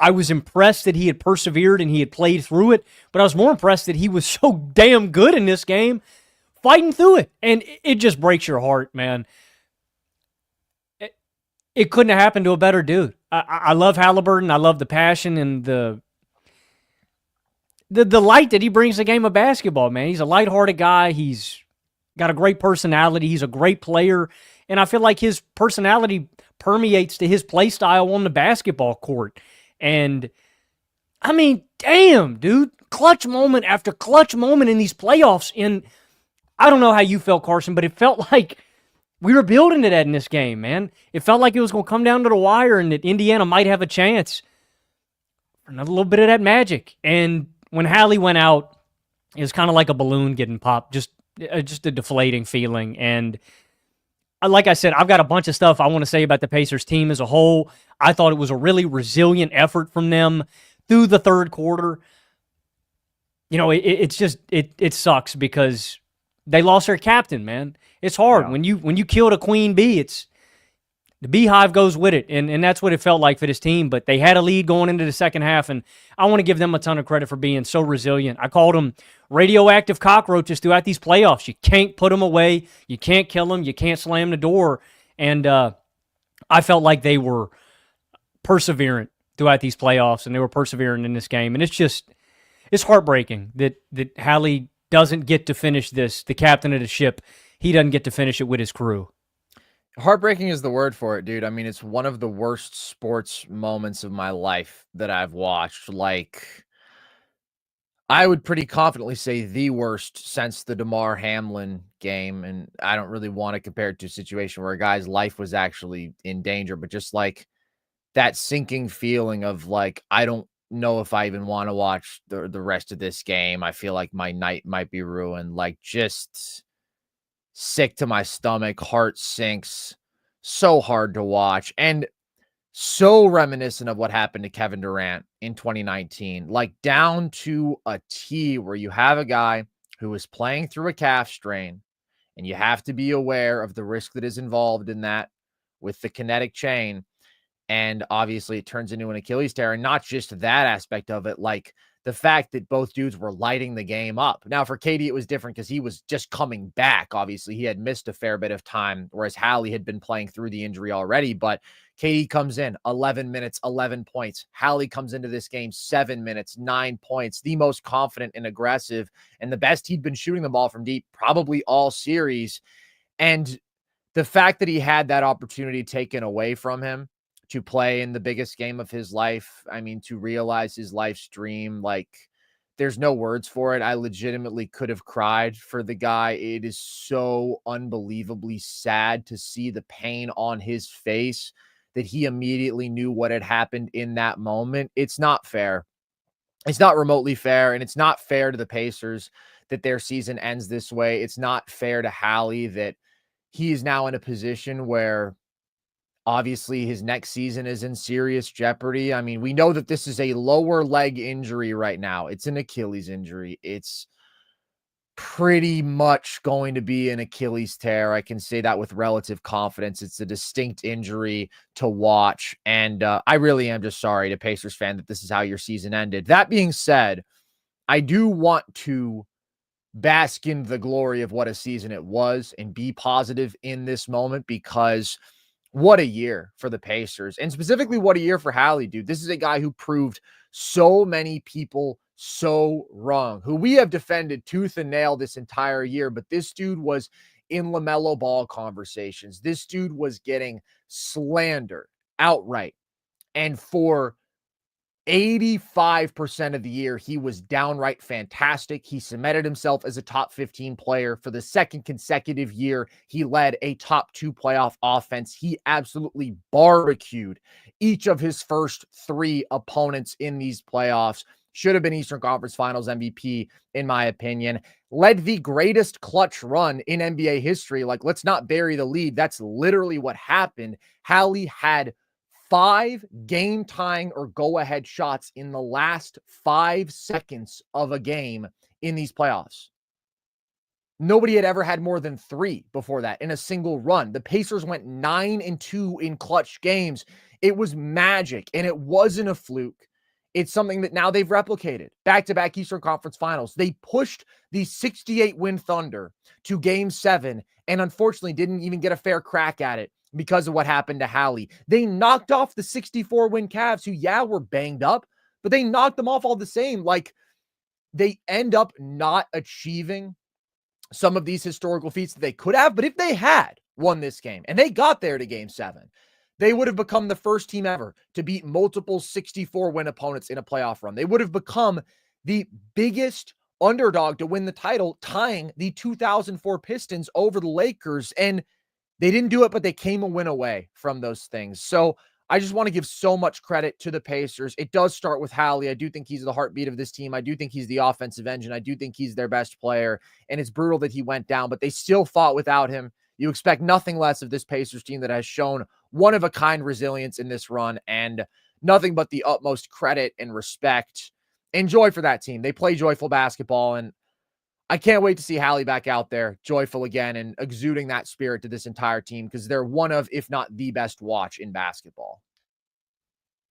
[SPEAKER 2] I was impressed that he had persevered and he had played through it, but I was more impressed that he was so damn good in this game, fighting through it. And it just breaks your heart, man. It couldn't have happened to a better dude. I love Haliburton. I love the passion and the light that he brings to the game of basketball, man. He's a lighthearted guy. He's got a great personality. He's a great player. And I feel like his personality permeates to his play style on the basketball court. And, I mean, damn, dude. Clutch moment after clutch moment in these playoffs. And I don't know how you felt, Carson, but it felt like we were building to that in this game, man. It felt like it was going to come down to the wire and that Indiana might have a chance for another little bit of that magic. And when Hallie went out, it was kind of like a balloon getting popped, just a deflating feeling. And like I said, I've got a bunch of stuff I want to say about the Pacers team as a whole. I thought it was a really resilient effort from them through the third quarter. You know, it sucks because they lost their captain, man. It's hard. Yeah. When you killed a queen bee, it's the beehive goes with it, and that's what it felt like for this team. But they had a lead going into the second half, and I want to give them a ton of credit for being so resilient. I called them radioactive cockroaches throughout these playoffs. You can't put them away. You can't kill them. You can't slam the door. And I felt like they were perseverant throughout these playoffs, and they were persevering in this game. And it's heartbreaking that Hallie doesn't get to finish this, the captain of the ship. He doesn't get to finish it with his crew.
[SPEAKER 1] Heartbreaking is the word for it, dude. I mean, it's one of the worst sports moments of my life that I've watched. Like, I would pretty confidently say the worst since the DeMar Hamlin game. And I don't really want to compare it to a situation where a guy's life was actually in danger, but just like that sinking feeling of like, I don't know if I even want to watch the rest of this game. I feel like my night might be ruined. Like, just sick to my stomach, heart sinks, so hard to watch, and so reminiscent of what happened to Kevin Durant in 2019, like down to a T, where you have a guy who is playing through a calf strain, and you have to be aware of the risk that is involved in that with the kinetic chain. And obviously it turns into an Achilles tear, and not just that aspect of it, like the fact that both dudes were lighting the game up. Now, for KD, it was different because he was just coming back. Obviously, he had missed a fair bit of time, whereas Hallie had been playing through the injury already. But KD comes in 11 minutes, 11 points. Hallie comes into this game 7 minutes, 9 points, the most confident and aggressive, and the best he'd been shooting the ball from deep probably all series. And the fact that he had that opportunity taken away from him to play in the biggest game of his life, I mean, to realize his life's dream, like, there's no words for it. I legitimately could have cried for the guy. It is so unbelievably sad to see the pain on his face that he immediately knew what had happened in that moment. It's not fair. It's not remotely fair, and it's not fair to the Pacers. that their season ends this way. It's not fair to Hallie that he is now in a position where obviously his next season is in serious jeopardy. I mean, we know that this is a lower leg injury right now. It's an Achilles injury. It's pretty much going to be an Achilles tear. I can say that with relative confidence. It's a distinct injury to watch. And I really am just sorry to Pacers fan that this is how your season ended. That being said, I do want to bask in the glory of what a season it was and be positive in this moment, because what a year for the Pacers, and specifically what a year for Hallie, dude. This is a guy who proved so many people so wrong, who we have defended tooth and nail this entire year. But this dude was in LaMelo Ball conversations. This dude was getting slandered outright. And for 85% of the year, he was downright fantastic. He cemented himself as a top 15 player. For the second consecutive year, he led a top 2 playoff offense. He absolutely barbecued each of his first 3 opponents in these playoffs. Should have been Eastern Conference Finals MVP, in my opinion. Led the greatest clutch run in NBA history. Like, let's not bury the lead. That's literally what happened. Hallie had 5 game-tying or go-ahead shots in the last 5 seconds of a game in these playoffs. Nobody had ever had more than 3 before that in a single run. The Pacers went 9-2 in clutch games. It was magic, and it wasn't a fluke. It's something that now they've replicated. Back-to-back Eastern Conference Finals. They pushed the 68-win Thunder to Game 7 and unfortunately didn't even get a fair crack at it because of what happened to Hallie. They knocked off the 64-win Cavs, who, were banged up, but they knocked them off all the same. Like, they end up not achieving some of these historical feats that they could have, but if they had won this game and they got there to Game 7, they would have become the first team ever to beat multiple 64-win opponents in a playoff run. They would have become the biggest underdog to win the title, tying the 2004 Pistons over the Lakers. And they didn't do it, but they came a win away from those things. So I just want to give so much credit to the Pacers. It does start with Hallie. I do think he's the heartbeat of this team. I do think he's the offensive engine. I do think he's their best player. And it's brutal that he went down, but they still fought without him. You expect nothing less of this Pacers team that has shown one-of-a-kind resilience in this run, and nothing but the utmost credit and respect and joy for that team. They play joyful basketball, and I can't wait to see Hallie back out there, joyful again, and exuding that spirit to this entire team, because they're one of, if not the best watch in basketball.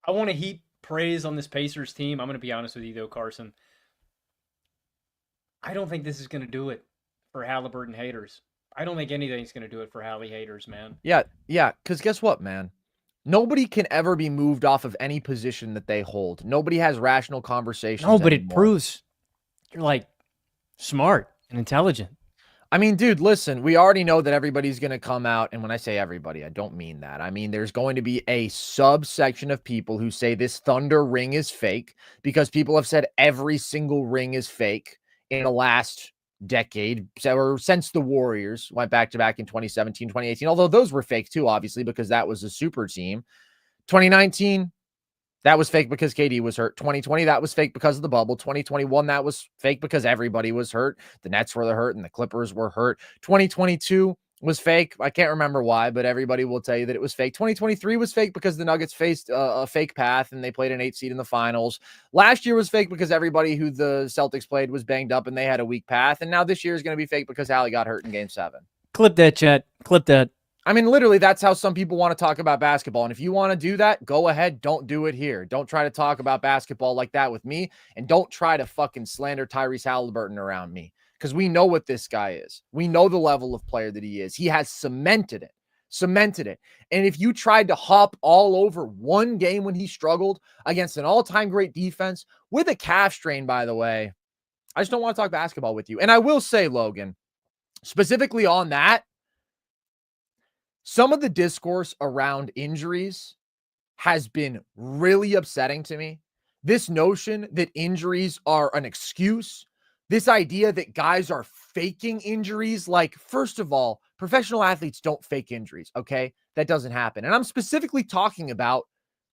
[SPEAKER 2] I want to heap praise on this Pacers team. I'm going to be honest with you, though, Carson. I don't think this is going to do it for Haliburton haters. I don't think anything's going to do it for Hallie haters, man.
[SPEAKER 1] Yeah, because guess what, man? Nobody can ever be moved off of any position that they hold. Nobody has rational conversations.
[SPEAKER 2] No, but it proves you're like smart and intelligent.
[SPEAKER 1] I mean, dude, listen, we already know that everybody's going to come out. And when I say everybody, I don't mean that. I mean, there's going to be a subsection of people who say this Thunder ring is fake, because people have said every single ring is fake in the last decade, or since the Warriors went back-to-back in 2017, 2018, although those were fake too, obviously, because that was a super team. 2019, that was fake because KD was hurt. 2020, that was fake because of the bubble. 2021, that was fake because everybody was hurt. The Nets were hurt and the Clippers were hurt. 2022 was fake. I can't remember why, but everybody will tell you that it was fake. 2023 was fake because the Nuggets faced a fake path and they played an 8 seed in the finals. Last year was fake because everybody who the Celtics played was banged up and they had a weak path. And now this year is going to be fake because Hallie got hurt in Game 7.
[SPEAKER 2] Clip that, Chet. Clip that.
[SPEAKER 1] I mean, literally, that's how some people want to talk about basketball. And if you want to do that, go ahead. Don't do it here. Don't try to talk about basketball like that with me. And don't try to fucking slander Tyrese Haliburton around me, because we know what this guy is. We know the level of player that he is. He has cemented it. And if you tried to hop all over one game when he struggled against an all-time great defense with a calf strain, by the way, I just don't want to talk basketball with you. And I will say, Logan, specifically on that, some of the discourse around injuries has been really upsetting to me. This notion that injuries are an excuse, this idea that guys are faking injuries. Like, first of all, professional athletes don't fake injuries, okay? That doesn't happen. And I'm specifically talking about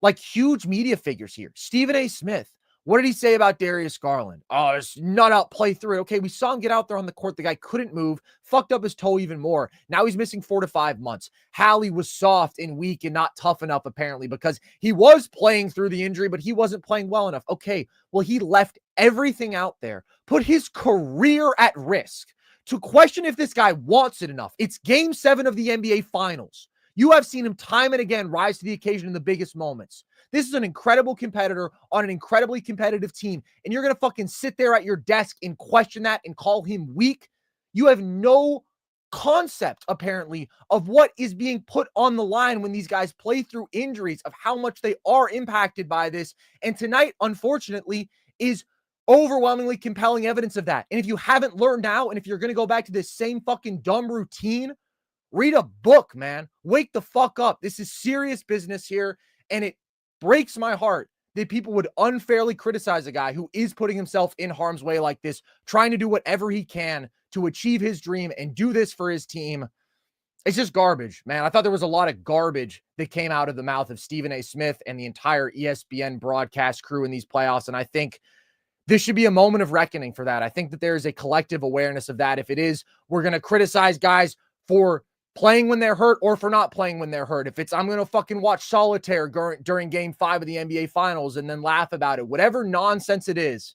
[SPEAKER 1] like huge media figures here. Stephen A. Smith, What did he say about Darius Garland? Oh, it's nut out, play through it. Okay, we saw him get out there on the court. The guy couldn't move, fucked up his toe even more. Now he's missing 4 to 5 months. Hallie was soft and weak and not tough enough, apparently, because he was playing through the injury, but he wasn't playing well enough. Okay, well, he left everything out there, put his career at risk to question if this guy wants it enough. It's game 7 of the NBA Finals. You have seen him time and again rise to the occasion in the biggest moments. This is an incredible competitor on an incredibly competitive team, and you're going to fucking sit there at your desk and question that and call him weak? You have no concept, apparently, of what is being put on the line when these guys play through injuries, of how much they are impacted by this. And tonight, unfortunately, is overwhelmingly compelling evidence of that. And if you haven't learned now, and if you're going to go back to this same fucking dumb routine, read a book, man. Wake the fuck up. This is serious business here, and it breaks my heart that people would unfairly criticize a guy who is putting himself in harm's way like this, trying to do whatever he can to achieve his dream and do this for his team. It's just garbage, man. I thought there was a lot of garbage that came out of the mouth of Stephen A. Smith and the entire ESPN broadcast crew in these playoffs, and I think this should be a moment of reckoning for that. I think that there is a collective awareness of that. If it is, we're going to criticize guys for playing when they're hurt or for not playing when they're hurt. If it's, I'm going to fucking watch solitaire during game 5 of the NBA Finals and then laugh about it. Whatever nonsense it is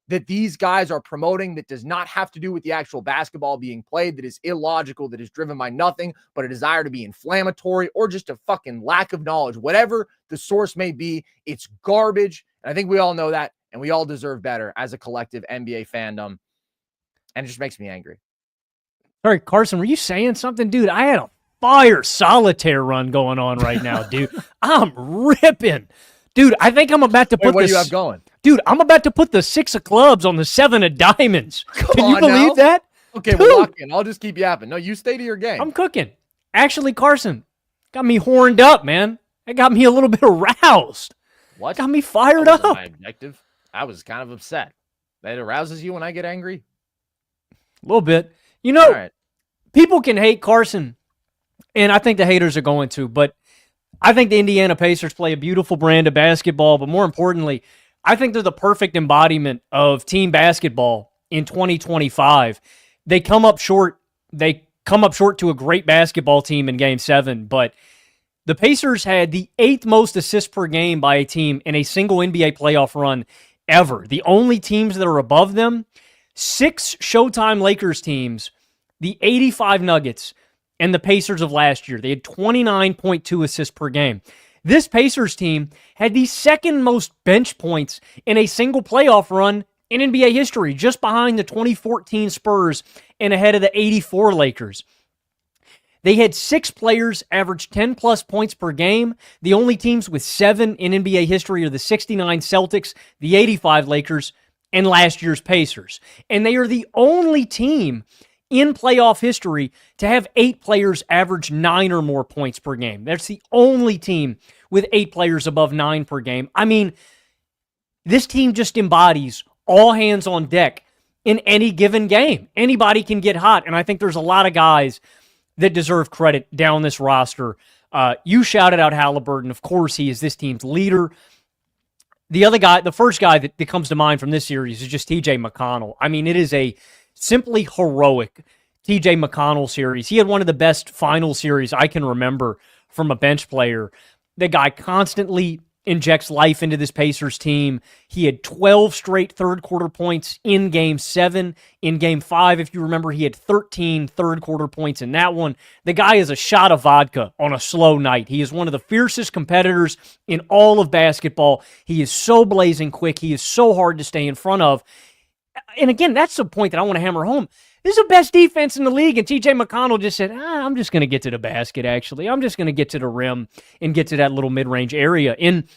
[SPEAKER 1] that these guys are promoting that does not have to do with the actual basketball being played, that is illogical, that is driven by nothing but a desire to be inflammatory or just a fucking lack of knowledge. Whatever the source may be, it's garbage. And I think we all know that, and we all deserve better as a collective NBA fandom. And it just makes me angry.
[SPEAKER 2] All right, Carson, were you saying something? Dude, I had a fire solitaire run going on right now, dude. I'm ripping. Dude, I think I'm about to put
[SPEAKER 1] what do you have going?
[SPEAKER 2] Dude, I'm about to put the 6 of clubs on the 7 of diamonds. Can you believe
[SPEAKER 1] now?
[SPEAKER 2] that?
[SPEAKER 1] Okay,
[SPEAKER 2] Dude,
[SPEAKER 1] well, lock in. I'll just keep yapping. No, you stay to your game.
[SPEAKER 2] I'm cooking. Actually, Carson, got me horned up, man. That got me a little bit aroused.
[SPEAKER 1] What?
[SPEAKER 2] Got me fired
[SPEAKER 1] That wasn't
[SPEAKER 2] up.
[SPEAKER 1] my objective. I was kind of upset. That arouses you when I get angry?
[SPEAKER 2] A little bit. You know,
[SPEAKER 1] All right.
[SPEAKER 2] People can hate Carson, and I think the haters are going to, but I think the Indiana Pacers play a beautiful brand of basketball, but more importantly, I think they're the perfect embodiment of team basketball in 2025. They come up short. They come up short to a great basketball team in Game 7, but the Pacers had the 8th most assists per game by a team in a single NBA playoff run ever. The only teams that are above them, 6 Showtime Lakers teams, the 85 Nuggets, and the Pacers of last year. They had 29.2 assists per game. This Pacers team had the 2nd most bench points in a single playoff run in NBA history, just behind the 2014 Spurs and ahead of the 84 Lakers. They had 6 players average 10-plus points per game. The only teams with 7 in NBA history are the 69 Celtics, the 85 Lakers, and last year's Pacers. And they are the only team in playoff history to have 8 players average 9 or more points per game. That's the only team with 8 players above 9 per game. I mean, this team just embodies all hands on deck in any given game. Anybody can get hot, and I think there's a lot of guys that deserve credit down this roster. You shouted out Haliburton. Of course, he is this team's leader. The other guy, the first guy that comes to mind from this series is just TJ McConnell. I mean, it is a simply heroic TJ McConnell series. He had one of the best final series I can remember from a bench player. The guy constantly injects life into this Pacers team. He had 12 straight third-quarter points in Game 7. In Game 5, if you remember, he had 13 third-quarter points in that one. The guy is a shot of vodka on a slow night. He is one of the fiercest competitors in all of basketball. He is so blazing quick. He is so hard to stay in front of. And again, that's the point that I want to hammer home. This is the best defense in the league, and TJ McConnell just said, I'm just going to get to the basket, actually. I'm just going to get to the rim and get to that little mid-range area. And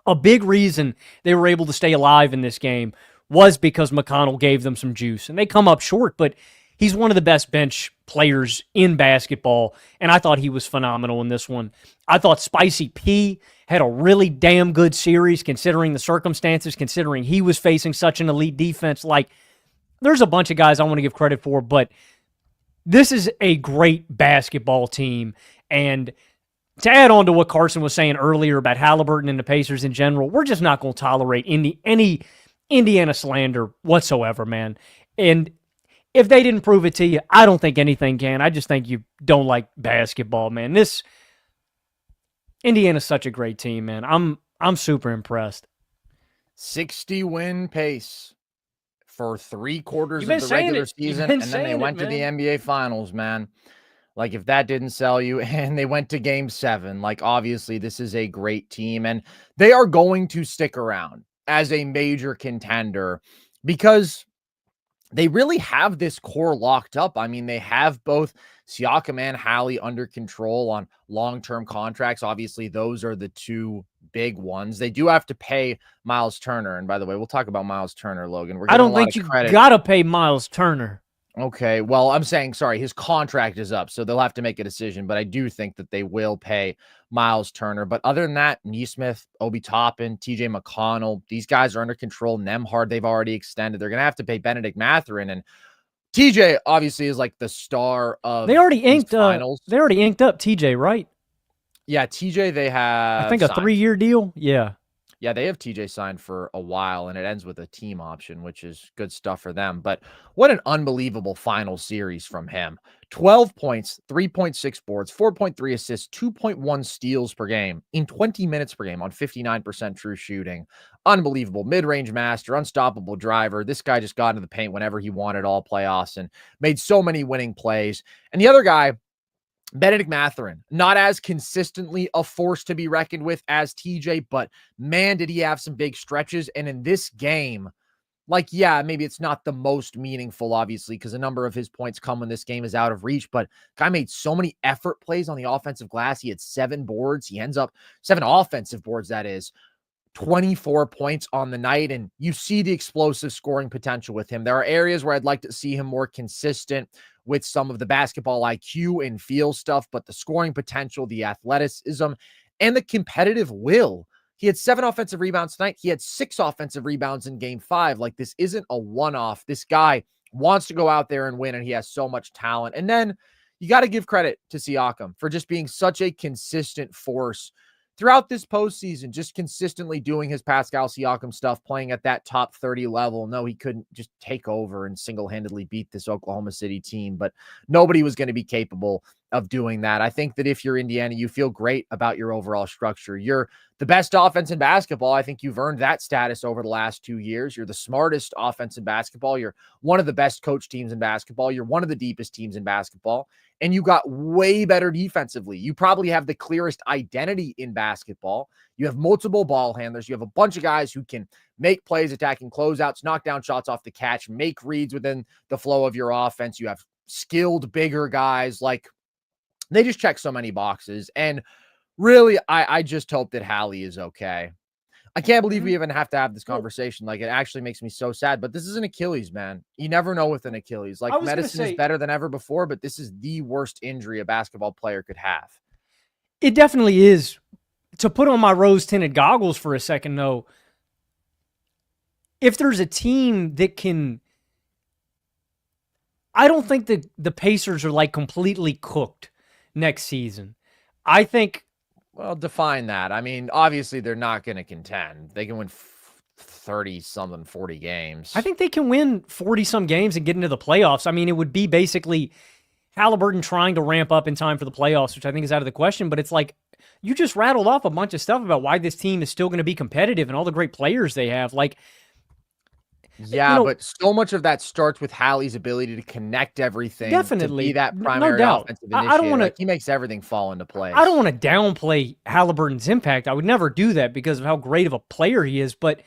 [SPEAKER 2] a big reason they were able to stay alive in this game was because McConnell gave them some juice. And they come up short, but he's one of the best bench players in basketball, and I thought he was phenomenal in this one. I thought Spicy P had a really damn good series considering the circumstances, considering he was facing such an elite defense. Like, there's a bunch of guys I want to give credit for, but this is a great basketball team, and to add on to what Carson was saying earlier about Haliburton and the Pacers in general, we're just not going to tolerate any Indiana slander whatsoever, man. And if they didn't prove it to you, I don't think anything can. I just think you don't like basketball, man. This Indiana's such a great team, man. I'm super impressed.
[SPEAKER 1] 60-win pace for 3/4 of the regular season, and then they went to the NBA Finals, man. Like, if that didn't sell you, and they went to Game 7, like, obviously this is a great team, and they are going to stick around as a major contender because they really have this core locked up. I mean, they have both Siakam and Hallie under control on long-term contracts. Obviously, those are the two big ones. They do have to pay Miles Turner. And by the way, we'll talk about Miles Turner, Logan.
[SPEAKER 2] I don't think you got to pay Miles Turner.
[SPEAKER 1] Okay, well, I'm saying, sorry, his contract is up, so they'll have to make a decision, but I do think that they will pay Miles Turner. But other than that, Nesmith, Obi Toppin, TJ McConnell, these guys are under control. Nembhard, they've already extended. They're going to have to pay Benedict Mathurin, and TJ obviously is like the star of
[SPEAKER 2] they already inked
[SPEAKER 1] finals.
[SPEAKER 2] They already inked up TJ, right?
[SPEAKER 1] Yeah, TJ, they have
[SPEAKER 2] I think a 3-year deal.
[SPEAKER 1] Yeah, they have TJ signed for a while, and it ends with a team option, which is good stuff for them. But what an unbelievable final series from him. 12 points, 3.6 boards, 4.3 assists, 2.1 steals per game in 20 minutes per game on 59% true shooting. Unbelievable. Mid-range master, unstoppable driver. This guy just got into the paint whenever he wanted all playoffs and made so many winning plays. And the other guy, Benedict Mathurin, not as consistently a force to be reckoned with as TJ, but man, did he have some big stretches. And in this game, like, yeah, maybe it's not the most meaningful, obviously, because a number of his points come when this game is out of reach, but guy made so many effort plays on the offensive glass. He had 7 boards. He ends up 7 offensive boards, that is. 24 points on the night, and you see the explosive scoring potential with him. There are areas where I'd like to see him more consistent with some of the basketball IQ and feel stuff, but the scoring potential, the athleticism, and the competitive will. He had 7 offensive rebounds tonight. He had 6 offensive rebounds in Game 5. Like, this isn't a one-off. This guy wants to go out there and win, and he has so much talent. And then you got to give credit to Siakam for just being such a consistent force throughout this postseason, just consistently doing his Pascal Siakam stuff, playing at that top 30 level. No, he couldn't just take over and single-handedly beat this Oklahoma City team, but nobody was going to be capable of doing that. I think that if you're Indiana, you feel great about your overall structure. You're the best offense in basketball. I think you've earned that status over the last 2 years. You're the smartest offense in basketball. You're one of the best coach teams in basketball. You're one of the deepest teams in basketball. And you got way better defensively. You probably have the clearest identity in basketball. You have multiple ball handlers. You have a bunch of guys who can make plays, attacking closeouts, knock down shots off the catch, make reads within the flow of your offense. You have skilled, bigger guys. Like, they just check so many boxes. And really, I just hope that Hallie is okay. I can't believe we even have to have this conversation. Like, it actually makes me so sad, but this is an Achilles, man. You never know with an Achilles. Like, medicine is better than ever before, but this is the worst injury a basketball player could have.
[SPEAKER 2] It definitely is. To put on my rose-tinted goggles for a second, though, if there's a team that can, I don't think that the Pacers are like completely cooked next season. I think,
[SPEAKER 1] well, define that. I mean, obviously they're not going to contend. They can win 30-something, 40 games.
[SPEAKER 2] I think they can win 40-some games and get into the playoffs. I mean, it would be basically Haliburton trying to ramp up in time for the playoffs, which I think is out of the question. But it's like, you just rattled off a bunch of stuff about why this team is still going to be competitive and all the great players they have. Like,
[SPEAKER 1] yeah, but so much of that starts with Hallie's ability to connect everything.
[SPEAKER 2] Definitely.
[SPEAKER 1] To be that primary offensive initiator.
[SPEAKER 2] I don't want to.
[SPEAKER 1] Like, he makes everything fall into place.
[SPEAKER 2] I don't want to downplay Haliburton's impact. I would never do that because of how great of a player he is. But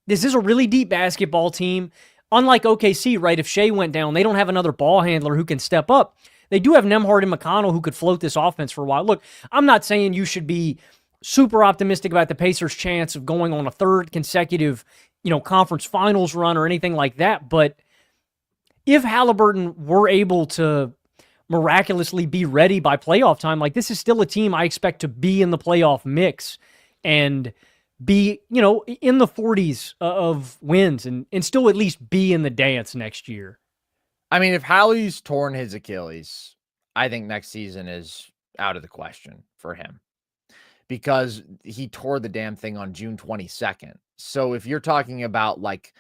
[SPEAKER 2] this is a really deep basketball team. Unlike OKC, right? If Shai went down, they don't have another ball handler who can step up. They do have Nembhard and McConnell who could float this offense for a while. Look, I'm not saying you should be super optimistic about the Pacers' chance of going on a 3rd consecutive, conference finals run or anything like that. But if Haliburton were able to miraculously be ready by playoff time, like, this is still a team I expect to be in the playoff mix and be, in the 40s of wins and still at least be in the dance next year.
[SPEAKER 1] I mean, if Hallie's torn his Achilles, I think next season is out of the question for him because he tore the damn thing on June 22nd. So if you're talking about like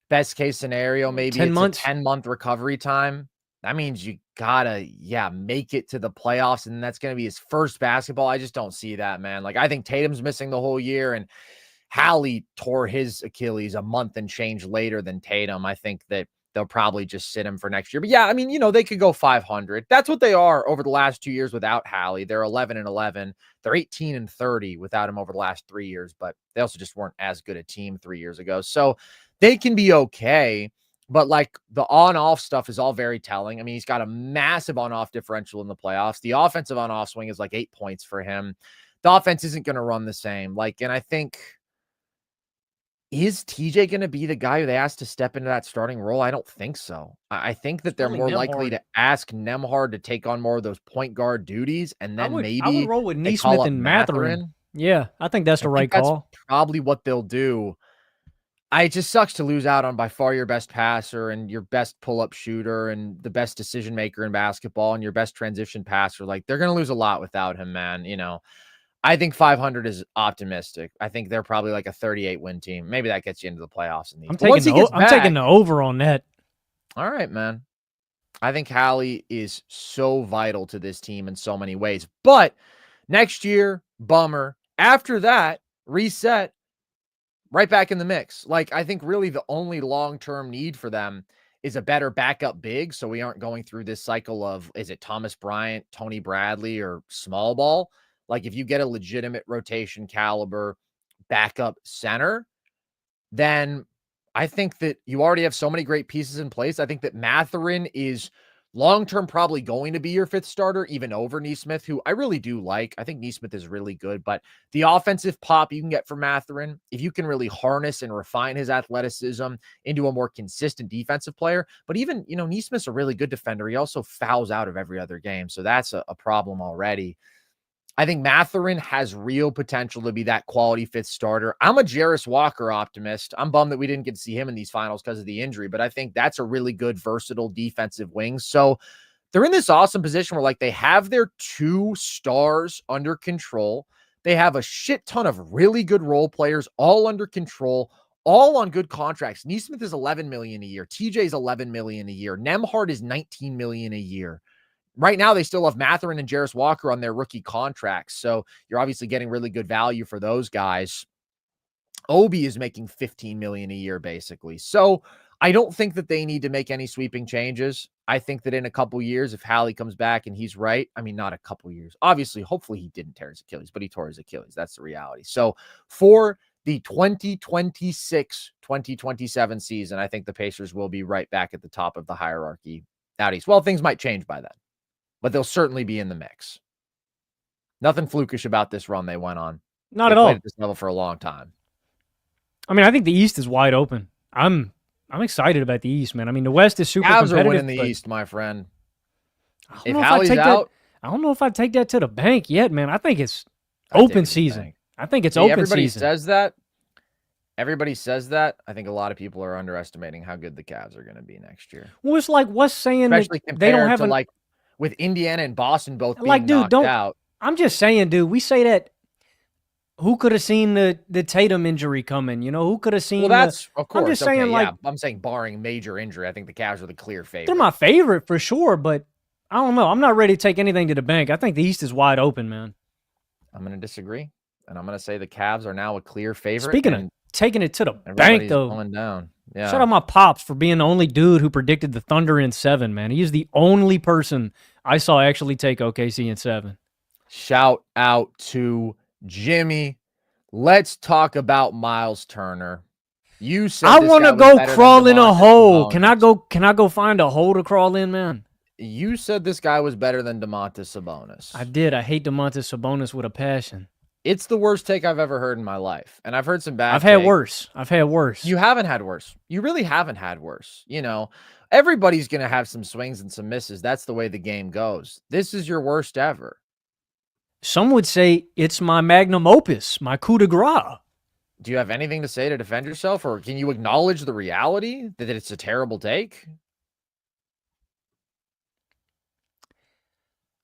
[SPEAKER 1] best case scenario, maybe
[SPEAKER 2] 10
[SPEAKER 1] it's
[SPEAKER 2] months.
[SPEAKER 1] a 10-month recovery time. That means you gotta, make it to the playoffs, and that's gonna be his first basketball. I just don't see that, man. Like, I think Tatum's missing the whole year, and Hallie tore his Achilles a month and change later than Tatum. I think that they'll probably just sit him for next year. But yeah, I mean, they could go 500. That's what they are over the last 2 years without Hallie. They're 11-11. They're 18-30 without him over the last 3 years, but they also just weren't as good a team 3 years ago. So they can be okay. But like the on-off stuff is all very telling. I mean, he's got a massive on-off differential in the playoffs. The offensive on-off swing is like 8 points for him. The offense isn't going to run the same. And I think, is TJ going to be the guy who they asked to step into that starting role? I don't think so. I think that they're more likely to ask Nembhard to take on more of those point guard duties, and then
[SPEAKER 2] I would roll with
[SPEAKER 1] they call
[SPEAKER 2] Nesmith
[SPEAKER 1] up
[SPEAKER 2] and Mathurin. Yeah, I think that's the right call.
[SPEAKER 1] That's probably what they'll do. It just sucks to lose out on by far your best passer and your best pull-up shooter and the best decision maker in basketball and your best transition passer. Like, they're going to lose a lot without him, man. I think 500 is optimistic. I think they're probably like a 38 win team. Maybe that gets you into the playoffs.
[SPEAKER 2] I'm taking the over on that.
[SPEAKER 1] All right, man. I think Hallie is so vital to this team in so many ways. But next year, bummer. After that, reset, right back in the mix. Like, I think really the only long-term need for them is a better backup big, so we aren't going through this cycle of, is it Thomas Bryant, Tony Bradley, or small ball? Like, if you get a legitimate rotation caliber backup center, then I think that you already have so many great pieces in place. I think that Mathurin is long-term probably going to be your fifth starter, even over Nesmith, who I really do like. I think Nesmith is really good, but the offensive pop you can get from Mathurin, if you can really harness and refine his athleticism into a more consistent defensive player, but even, Nesmith's a really good defender. He also fouls out of every other game, so that's a problem already. I think Mathurin has real potential to be that quality fifth starter. I'm a Jarris Walker optimist. I'm bummed that we didn't get to see him in these finals because of the injury, but I think that's a really good, versatile defensive wing. So they're in this awesome position where they have their two stars under control. They have a shit ton of really good role players all under control, all on good contracts. Nesmith is $11 million a year. TJ is $11 million a year. Nembhard is $19 million a year. Right now, they still have Mathurin and Jarris Walker on their rookie contracts. So you're obviously getting really good value for those guys. Obi is making $15 million a year, basically. So I don't think that they need to make any sweeping changes. I think that in a couple years, if Hallie comes back and he's right, I mean, not a couple years. Obviously, hopefully he didn't tear his Achilles, but he tore his Achilles. That's the reality. So for the 2026-2027 season, I think the Pacers will be right back at the top of the hierarchy out east. Well, things might change by then, but they'll certainly be in the mix. Nothing flukish about this run they went on.
[SPEAKER 2] Not at all.
[SPEAKER 1] Played at this level for a long time.
[SPEAKER 2] I mean, I think the East is wide open. I'm excited about the East, man. I mean, the West is super competitive.
[SPEAKER 1] Cavs are winning the East, my friend.
[SPEAKER 2] If Hallie's out, I don't know if I'd take that to the bank yet, man. I think it's open season. I think it's open season.
[SPEAKER 1] Everybody says that. Everybody says that. I think a lot of people are underestimating how good the Cavs are going to be next year.
[SPEAKER 2] Well, it's like what's saying that they don't have
[SPEAKER 1] with Indiana and Boston both being knocked out.
[SPEAKER 2] I'm just saying, dude, we say that. Who could have seen the Tatum injury coming? Who could have seen?
[SPEAKER 1] Well, that's of course.
[SPEAKER 2] I'm just saying,
[SPEAKER 1] I'm saying barring major injury, I think the Cavs are the clear favorite.
[SPEAKER 2] They're my favorite for sure, but I don't know. I'm not ready to take anything to the bank. I think the East is wide open, man.
[SPEAKER 1] I'm going to disagree, and I'm going to say the Cavs are now a clear favorite.
[SPEAKER 2] Speaking of taking it to the bank, though,
[SPEAKER 1] going down. Yeah.
[SPEAKER 2] Shout out my pops for being the only dude who predicted the Thunder in 7, man. He is the only person I saw actually take OKC in 7.
[SPEAKER 1] Shout out to Jimmy. Let's talk about Miles Turner. You said
[SPEAKER 2] I want to go crawl in a hole. Can I go find a hole to crawl in, man?
[SPEAKER 1] You said this guy was better than Domantas Sabonis.
[SPEAKER 2] I did. I hate Domantas Sabonis with a passion.
[SPEAKER 1] It's the worst take I've ever heard in my life. And I've heard some bad
[SPEAKER 2] I've had worse.
[SPEAKER 1] You haven't had worse. You really haven't had worse. Everybody's going to have some swings and some misses. That's the way the game goes. This is your worst ever.
[SPEAKER 2] Some would say it's my magnum opus, my coup de grace.
[SPEAKER 1] Do you have anything to say to defend yourself, or can you acknowledge the reality that it's a terrible take?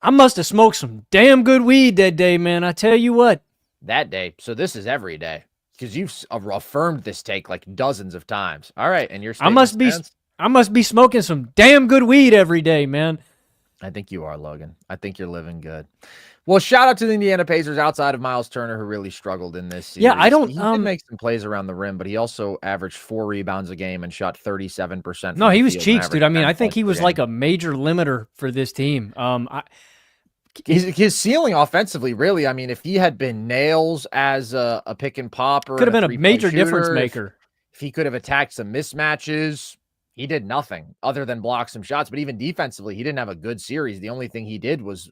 [SPEAKER 2] I must have smoked some damn good weed that day, man. I tell you what.
[SPEAKER 1] That day. So this is every day because you've affirmed this take like dozens of times. All right, and your statement stands?
[SPEAKER 2] I must be smoking some damn good weed every day, man.
[SPEAKER 1] I think you are, Logan. I think you're living good. Well, shout out to the Indiana Pacers outside of Miles Turner, who really struggled in this series.
[SPEAKER 2] Yeah, I don't.
[SPEAKER 1] He did make some plays around the rim, but he also averaged 4 rebounds a game and shot 37%.
[SPEAKER 2] No, he was cheeks, dude. I mean, I think he was like a major limiter for this team.
[SPEAKER 1] His ceiling offensively, really. I mean, if he had been nails as a pick and pop, or
[SPEAKER 2] could have been a major difference maker.
[SPEAKER 1] If he could have attacked some mismatches, he did nothing other than block some shots. But even defensively, he didn't have a good series. The only thing he did was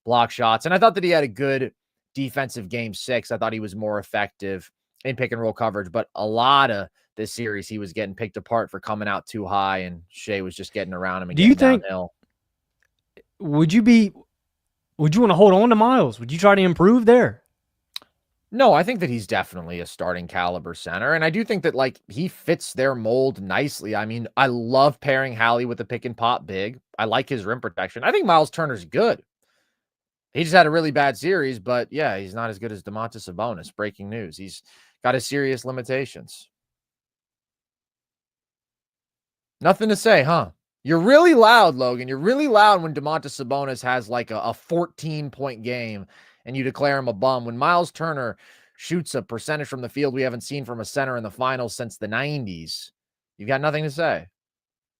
[SPEAKER 1] block shots. And I thought that he had a good defensive game 6. I thought he was more effective in pick and roll coverage, but a lot of this series, he was getting picked apart for coming out too high, and Shai was just getting around him. And
[SPEAKER 2] do you think,
[SPEAKER 1] downhill.
[SPEAKER 2] Would you want to hold on to Miles? Would you try to improve there?
[SPEAKER 1] No, I think that he's definitely a starting caliber center. And I do think that like he fits their mold nicely. I mean, I love pairing Hallie with the pick and pop big. I like his rim protection. I think Miles Turner's good. He just had a really bad series, but yeah, he's not as good as Domantas Sabonis. Breaking news. He's got his serious limitations. Nothing to say, huh? You're really loud, Logan. You're really loud when Domantas Sabonis has like a 14-point game and you declare him a bum. When Miles Turner shoots a percentage from the field we haven't seen from a center in the finals since the 90s, you've got nothing to say.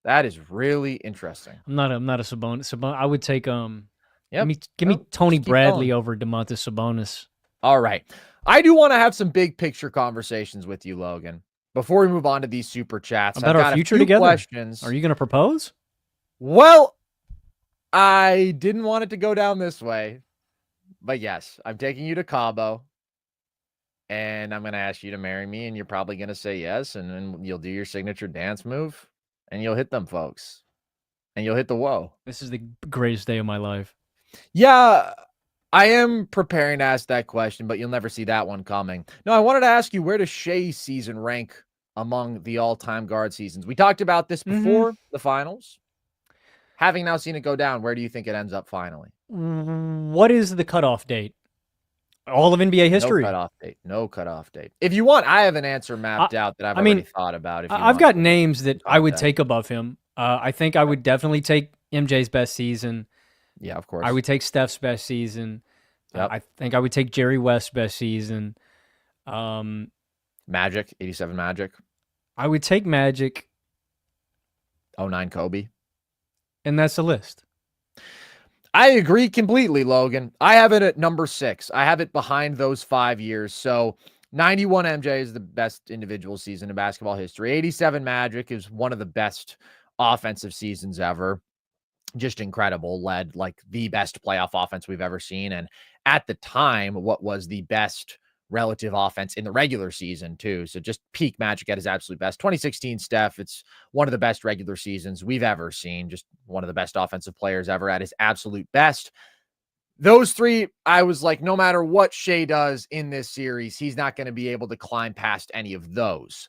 [SPEAKER 1] That is really interesting.
[SPEAKER 2] I'm not a Sabonis. I would take give me Tony Bradley over Domantas Sabonis.
[SPEAKER 1] All right. I do want to have some big picture conversations with you, Logan. Before we move on to these super chats,
[SPEAKER 2] about our future together.
[SPEAKER 1] Questions.
[SPEAKER 2] Are you going to propose?
[SPEAKER 1] Well, I didn't want it to go down this way, but yes, I'm taking you to Cabo, and I'm going to ask you to marry me, and you're probably going to say yes, and then you'll do your signature dance move, and you'll hit them folks, and you'll hit the whoa.
[SPEAKER 2] This is the greatest day of my life.
[SPEAKER 1] Yeah, I am preparing to ask that question, but you'll never see that one coming. No, I wanted to ask you, where does Shai's season rank among the all-time guard seasons? We talked about this before the finals. Having now seen it go down, where do you think it ends up finally?
[SPEAKER 2] What is the cutoff date? All of NBA history.
[SPEAKER 1] No cutoff date. If you want, I have an answer mapped out that I've already thought about.
[SPEAKER 2] I've got names that I would take above him. I think I would definitely take MJ's best season.
[SPEAKER 1] Yeah, of course.
[SPEAKER 2] I would take Steph's best season. Yep. I think I would take Jerry West's best season.
[SPEAKER 1] Magic, 87 Magic.
[SPEAKER 2] I would take Magic.
[SPEAKER 1] 09 Kobe.
[SPEAKER 2] And that's the list.
[SPEAKER 1] I agree completely, Logan. I have it at number 6. I have it behind those 5 years. So 91 MJ is the best individual season in basketball history. 87 Magic is one of the best offensive seasons ever. Just incredible. Led like the best playoff offense we've ever seen. And at the time, what was the best relative offense in the regular season too. So just peak Magic at his absolute best. 2016 Steph, it's one of the best regular seasons we've ever seen. Just one of the best offensive players ever at his absolute best. Those three, I was like, no matter what Shai does in this series, he's not going to be able to climb past any of those.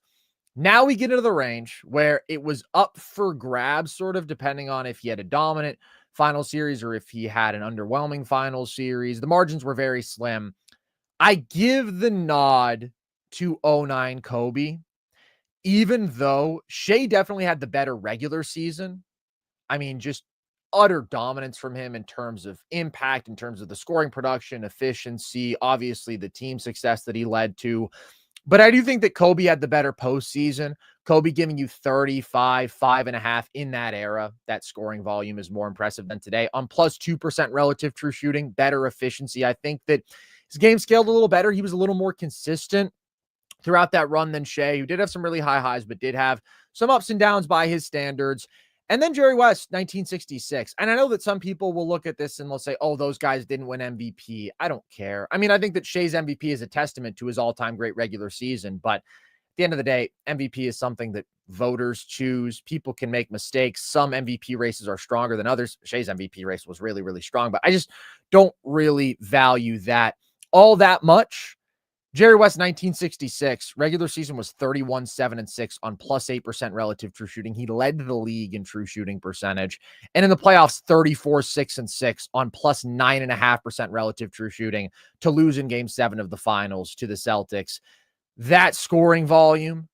[SPEAKER 1] Now we get into the range where it was up for grabs, sort of depending on if he had a dominant final series or if he had an underwhelming final series. The margins were very slim. I give the nod to 09 Kobe, even though Shai definitely had the better regular season. I mean, just utter dominance from him in terms of impact, in terms of the scoring production, efficiency, obviously the team success that he led to. But I do think that Kobe had the better postseason. Kobe giving you 35, 5.5 in that era. That scoring volume is more impressive than today. On plus 2% relative true shooting, better efficiency. I think that his game scaled a little better. He was a little more consistent throughout that run than Shai, who did have some really high highs, but did have some ups and downs by his standards. And then Jerry West, 1966. And I know that some people will look at this and they'll say, oh, those guys didn't win MVP. I don't care. I mean, I think that Shai's MVP is a testament to his all-time great regular season. But at the end of the day, MVP is something that voters choose. People can make mistakes. Some MVP races are stronger than others. Shai's MVP race was really, really strong. But I just don't really value that all that much. Jerry West, 1966, regular season was 31-7-6 on plus 8% relative true shooting. He led the league in true shooting percentage. And in the playoffs, 34-6-6 on plus 9.5% relative true shooting to lose in game 7 of the finals to the Celtics. That scoring volume,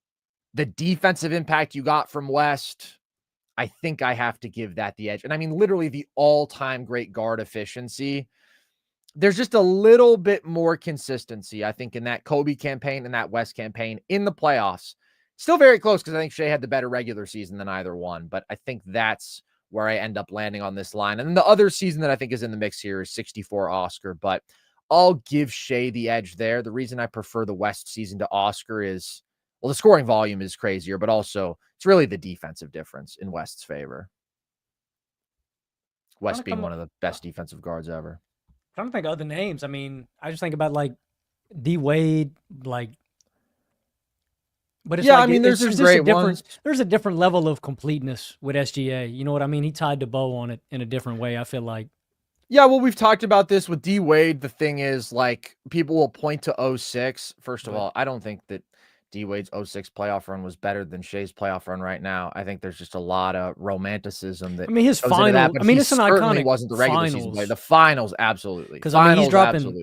[SPEAKER 1] the defensive impact you got from West, I think I have to give that the edge. And I mean, literally the all-time great guard efficiency. There's just a little bit more consistency, I think, in that Kobe campaign and that West campaign in the playoffs. Still very close because I think Shai had the better regular season than either one, but I think that's where I end up landing on this line. And then the other season that I think is in the mix here is 64 Oscar, but I'll give Shai the edge there. The reason I prefer the West season to Oscar is, well, the scoring volume is crazier, but also it's really the defensive difference in West's favor. West being one of the best defensive guards ever.
[SPEAKER 2] I don't think of other names. I mean, I just think about like D Wade, like. But it's
[SPEAKER 1] I mean, there's some great ones.
[SPEAKER 2] There's a different level of completeness with SGA. You know what I mean? He tied the bow on it in a different way, I feel like.
[SPEAKER 1] Yeah, well, we've talked about this with D Wade. The thing is, like, people will point to 06. First of all, I don't think that D Wade's 06 playoff run was better than Shai's playoff run right now. I think there's just a lot of romanticism that.
[SPEAKER 2] I mean, his final. I mean, it's an iconic.
[SPEAKER 1] Wasn't the regular season play. The finals, absolutely.
[SPEAKER 2] Because I mean,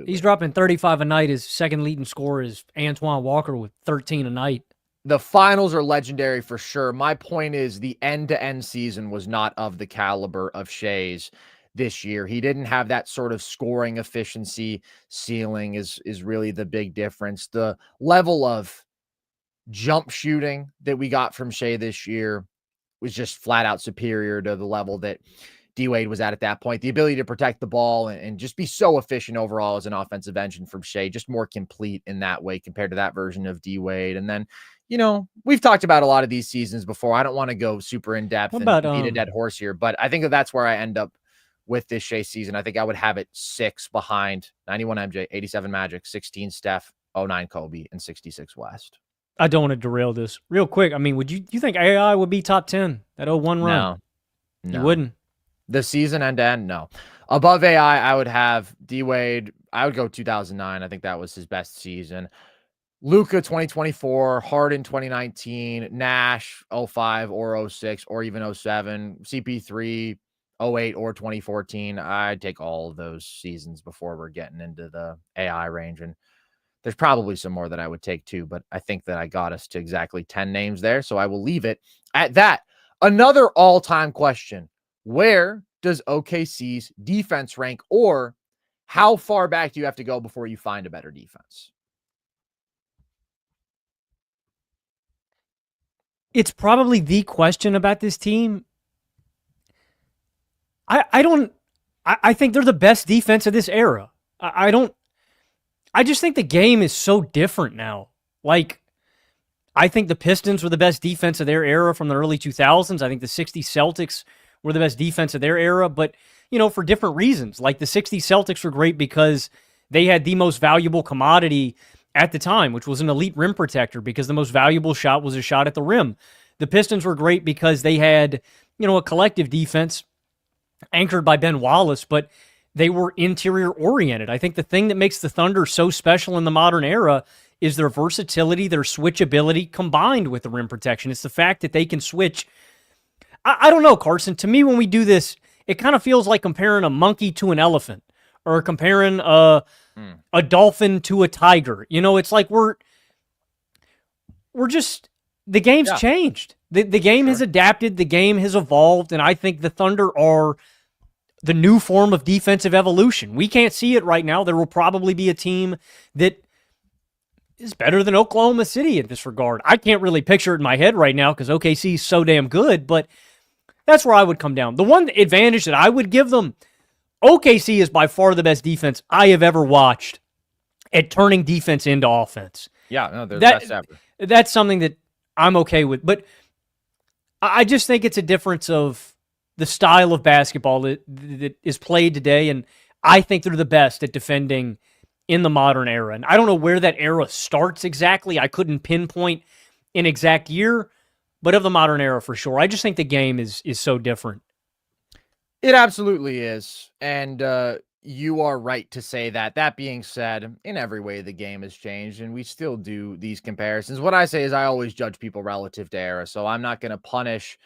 [SPEAKER 2] he's dropping 35 a night. His second leading scorer is Antoine Walker with 13 a night.
[SPEAKER 1] The finals are legendary for sure. My point is the end-to-end season was not of the caliber of Shai's this year. He didn't have that sort of scoring efficiency. Ceiling is really the big difference. The level of jump shooting that we got from Shai this year was just flat out superior to the level that D Wade was at that point. The ability to protect the ball and just be so efficient overall as an offensive engine from Shai, just more complete in that way compared to that version of D Wade. And then, you know, we've talked about a lot of these seasons before. I don't want to go super in depth and beat a dead horse here, but I think that's where I end up with this Shai season. I think I would have it 6 behind 91 MJ, 87 Magic, 16 Steph, 09 Kobe, and 66 West.
[SPEAKER 2] I don't want to derail this real quick. I mean, would you think AI would be top 10 that 01 run?
[SPEAKER 1] No.
[SPEAKER 2] You wouldn't.
[SPEAKER 1] The season end to end, no. Above AI, I would have D Wade. I would go 2009. I think that was his best season. Luka 2024, Harden 2019, Nash 05 or 06 or even 07, CP3 08 or 2014. I'd take all of those seasons before we're getting into the AI range. And there's probably some more that I would take too, but I think that I got us to exactly 10 names there. So I will leave it at that. Another all-time question. Where does OKC's defense rank, or how far back do you have to go before you find a better defense?
[SPEAKER 2] It's probably the question about this team. I think they're the best defense of this era. I just think the game is so different now. Like, I think the Pistons were the best defense of their era from the early 2000s. I think the 60s Celtics were the best defense of their era, but, you know, for different reasons. Like, the 60s Celtics were great because they had the most valuable commodity at the time, which was an elite rim protector, because the most valuable shot was a shot at the rim. The Pistons were great because they had, you know, a collective defense anchored by Ben Wallace, but they were interior oriented. I think the thing that makes the Thunder so special in the modern era is their versatility, their switchability combined with the rim protection. It's the fact that they can switch. I don't know, Carson. To me, when we do this, it kind of feels like comparing a monkey to an elephant, or comparing a dolphin to a tiger. You know, it's like we're just, the game's changed. The game has adapted. The game has evolved. And I think the Thunder are the new form of defensive evolution. We can't see it right now. There will probably be a team that is better than Oklahoma City in this regard. I can't really picture it in my head right now because OKC is so damn good, but that's where I would come down. The one advantage that I would give them, OKC is by far the best defense I have ever watched at turning defense into offense.
[SPEAKER 1] Yeah, no, they're the best ever.
[SPEAKER 2] That's something that I'm okay with, but I just think it's a difference of the style of basketball that is played today, and I think they're the best at defending in the modern era. And I don't know where that era starts exactly. I couldn't pinpoint an exact year, but of the modern era for sure. I just think the game is so different.
[SPEAKER 1] It absolutely is. And You are right to say that. That being said, in every way, the game has changed, and we still do these comparisons. What I say is I always judge people relative to era, so I'm not going to punish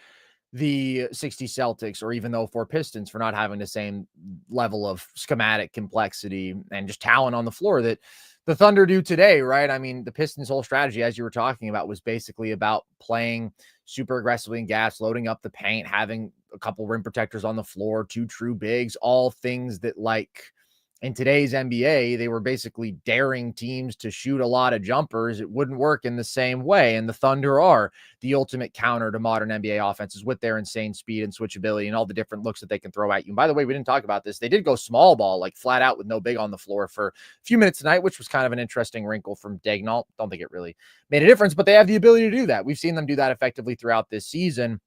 [SPEAKER 1] the 60 Celtics or even the 04 Pistons for not having the same level of schematic complexity and just talent on the floor that the Thunder do today, right? I mean, the Pistons' whole strategy, as you were talking about, was basically about playing super aggressively in gas, loading up the paint, having a couple rim protectors on the floor, two true bigs, all things that, like, in today's NBA, they were basically daring teams to shoot a lot of jumpers. It wouldn't work in the same way. And the Thunder are the ultimate counter to modern NBA offenses with their insane speed and switchability and all the different looks that they can throw at you. And by the way, we didn't talk about this. They did go small ball, like flat out with no big on the floor for a few minutes tonight, which was kind of an interesting wrinkle from Daignault. Don't think it really made a difference, but they have the ability to do that. We've seen them do that effectively throughout this season.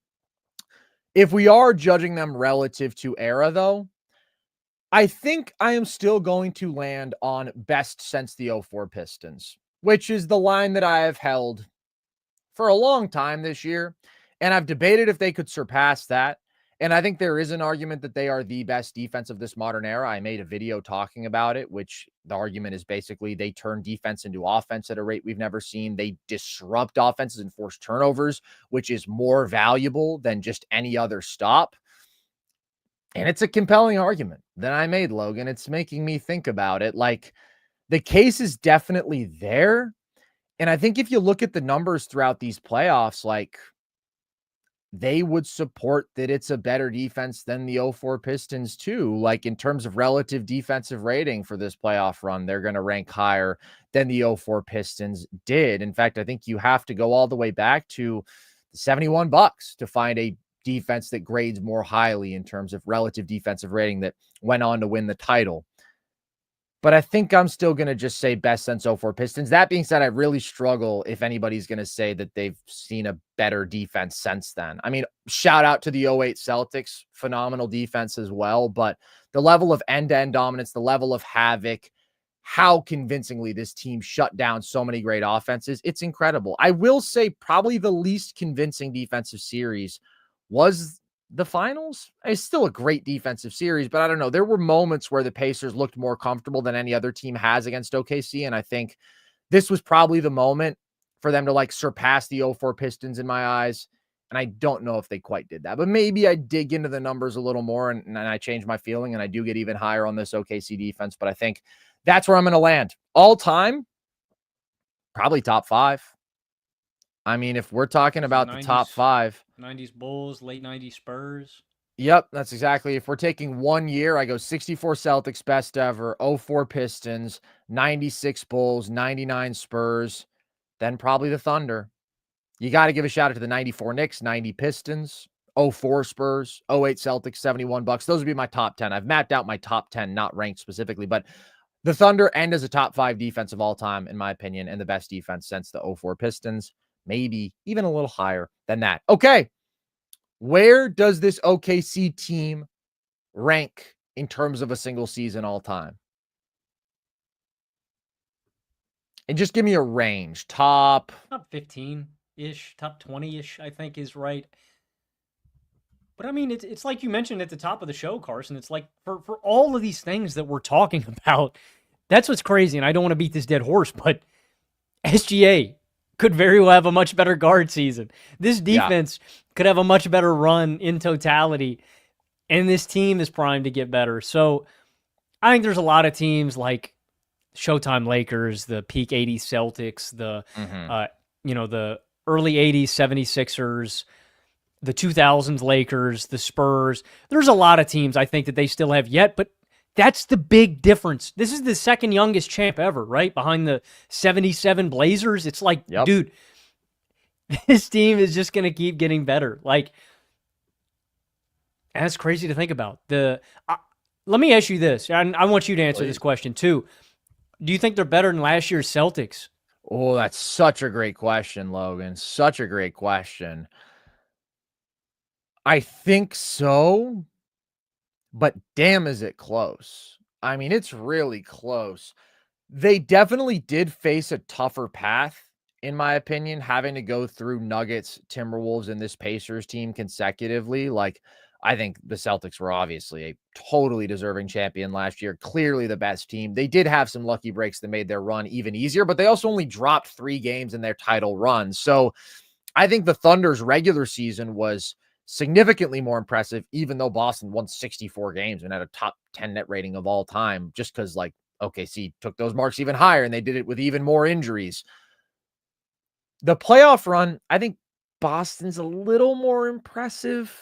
[SPEAKER 1] If we are judging them relative to era, though, I think I am still going to land on best since the 04 Pistons, which is the line that I have held for a long time this year. And I've debated if they could surpass that. And I think there is an argument that they are the best defense of this modern era. I made a video talking about it, which the argument is basically they turn defense into offense at a rate we've never seen. They disrupt offenses and force turnovers, which is more valuable than just any other stop. And it's a compelling argument that I made, Logan. It's making me think about it. Like, the case is definitely there. And I think if you look at the numbers throughout these playoffs, like, they would support that it's a better defense than the 04 Pistons too. Like, in terms of relative defensive rating for this playoff run, they're going to rank higher than the 04 Pistons did. In fact, I think you have to go all the way back to the 71 Bucks to find a defense that grades more highly in terms of relative defensive rating that went on to win the title. But I think I'm still going to just say best since 04 Pistons. That being said, I really struggle if anybody's going to say that they've seen a better defense since then. I mean, shout out to the 08 Celtics, phenomenal defense as well, but the level of end-to-end dominance, the level of havoc, how convincingly this team shut down so many great offenses, it's incredible. I will say probably the least convincing defensive series was the finals. It's still a great defensive series, but I don't know. There were moments where the Pacers looked more comfortable than any other team has against OKC. And I think this was probably the moment for them to, like, surpass the 04 Pistons in my eyes. And I don't know if they quite did that, but maybe I dig into the numbers a little more and I change my feeling and I do get even higher on this OKC defense. But I think that's where I'm going to land all time. Probably top 5. I mean, if we're talking about the top 5,
[SPEAKER 2] 90s Bulls, late 90s Spurs.
[SPEAKER 1] Yep, that's exactly. If we're taking 1 year, I go 64 Celtics, best ever, 04 Pistons, 96 Bulls, 99 Spurs, then probably the Thunder. You got to give a shout out to the 94 Knicks, 90 Pistons, 04 Spurs, 08 Celtics, 71 Bucks. Those would be my top 10. I've mapped out my top 10, not ranked specifically, but the Thunder end as a top 5 defense of all time, in my opinion, and the best defense since the 04 Pistons. Maybe even a little higher than that. Okay. Where does this OKC team rank in terms of a single season all time? And just give me a range. Top
[SPEAKER 2] 15-ish, top 20-ish, I think is right. But I mean, it's like you mentioned at the top of the show, Carson. It's like for all of these things that we're talking about, that's what's crazy. And I don't want to beat this dead horse, but SGA could very well have a much better guard season. This defense could have a much better run in totality, and this team is primed to get better. So I think there's a lot of teams like Showtime Lakers, the peak 80s Celtics, the the early 80s 76ers, the 2000s Lakers, the Spurs. There's a lot of teams I think that they still have yet, but that's the big difference. This is the second youngest champ ever, right? Behind the 77 Blazers. It's like, dude, this team is just going to keep getting better. Like, that's crazy to think about. Let me ask you this, and I want you to answer this question too. Do you think they're better than last year's Celtics?
[SPEAKER 1] Oh, that's such a great question, Logan. Such a great question. I think so. But damn, is it close. I mean, it's really close. They definitely did face a tougher path, in my opinion, having to go through Nuggets, Timberwolves, and this Pacers team consecutively. Like, I think the Celtics were obviously a totally deserving champion last year, clearly the best team. They did have some lucky breaks that made their run even easier, but they also only dropped 3 games in their title run. So I think the Thunder's regular season was significantly more impressive, even though Boston won 64 games and had a top 10 net rating of all time, just because like OKC took those marks even higher and they did it with even more injuries. The playoff run, I think Boston's a little more impressive.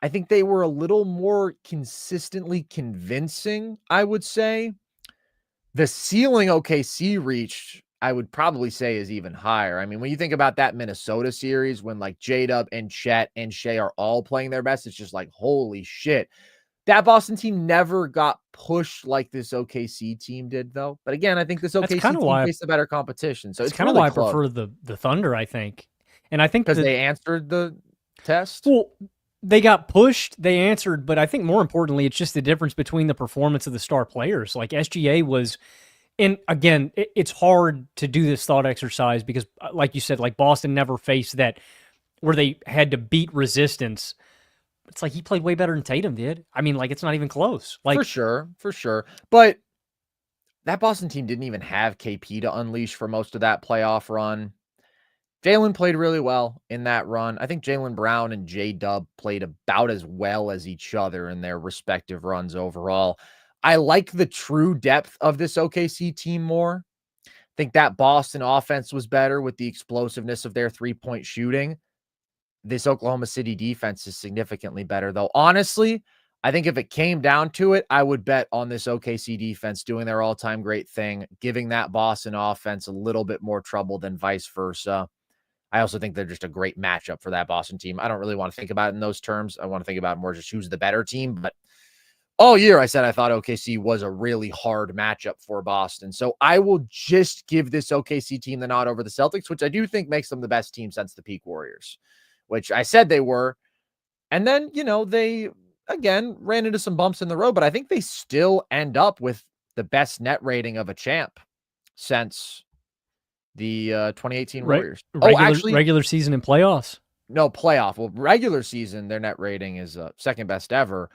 [SPEAKER 1] I think they were a little more consistently convincing, I would say. The ceiling OKC reached, I would probably say, is even higher. I mean, when you think about that Minnesota series, when like J-Dub and Chet and Shai are all playing their best, it's just like, holy shit. That Boston team never got pushed like this OKC team did, though. But again, I think this OKC team faced a better competition. So it's
[SPEAKER 2] kind of
[SPEAKER 1] really
[SPEAKER 2] why
[SPEAKER 1] close.
[SPEAKER 2] I prefer the Thunder, I think. And I think
[SPEAKER 1] because they answered the test.
[SPEAKER 2] Well, they got pushed, they answered, but I think more importantly, it's just the difference between the performance of the star players. Like SGA was, and again, it's hard to do this thought exercise because, like you said, like Boston never faced that where they had to beat resistance. It's like he played way better than Tatum did. I mean, like it's not even close. Like
[SPEAKER 1] for sure. But that Boston team didn't even have KP to unleash for most of that playoff run. Jalen played really well in that run. I think Jaylen Brown and J-Dub played about as well as each other in their respective runs overall. I like the true depth of this OKC team more. I think that Boston offense was better with the explosiveness of their three-point shooting. This Oklahoma City defense is significantly better, though. Honestly, I think if it came down to it, I would bet on this OKC defense doing their all-time great thing, giving that Boston offense a little bit more trouble than vice versa. I also think they're just a great matchup for that Boston team. I don't really want to think about it in those terms. I want to think about more just who's the better team. But all year I said I thought OKC was a really hard matchup for Boston. So I will just give this OKC team the nod over the Celtics, which I do think makes them the best team since the peak Warriors, which I said they were. And then, they, again, ran into some bumps in the road, but I think they still end up with the best net rating of a champ since the 2018 Warriors.
[SPEAKER 2] Regular season and playoffs.
[SPEAKER 1] No, playoff. Well, regular season, their net rating is second best ever.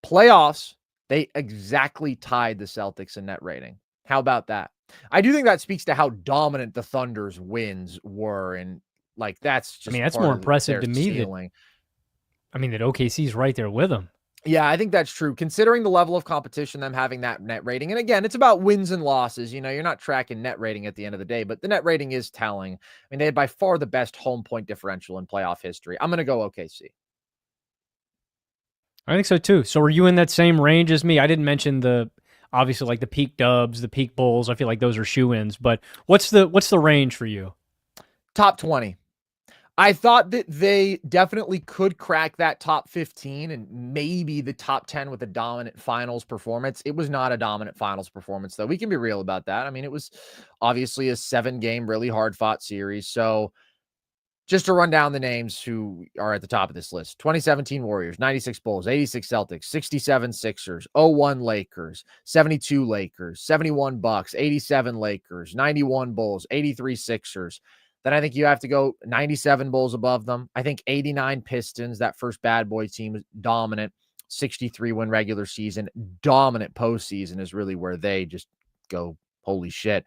[SPEAKER 1] Playoffs, they exactly tied the Celtics in net rating. How about that? I do think that speaks to how dominant the Thunder's wins were. And like, that's just,
[SPEAKER 2] that's more impressive to me. That OKC's right there with them.
[SPEAKER 1] Yeah, I think that's true. Considering the level of competition, them having that net rating. And again, it's about wins and losses. You're not tracking net rating at the end of the day, but the net rating is telling. I mean, they had by far the best home point differential in playoff history. I'm going to go OKC.
[SPEAKER 2] I think so too. So are you in that same range as me? I didn't mention obviously like the peak Dubs, the peak Bulls. I feel like those are shoe-ins, but what's the range for you?
[SPEAKER 1] Top 20. I thought that they definitely could crack that top 15 and maybe the top 10 with a dominant finals performance. It was not a dominant finals performance, though. We can be real about that. I mean, it was obviously a 7-game, really hard-fought series. So just to run down the names who are at the top of this list: 2017 Warriors, 96 Bulls, 86 Celtics, 67 Sixers, 01 Lakers, 72 Lakers, 71 Bucks, 87 Lakers, 91 Bulls, 83 Sixers. Then I think you have to go 97 Bulls above them. I think 89 Pistons, that first bad boy team, was dominant. 63 win regular season. Dominant postseason is really where they just go, holy shit.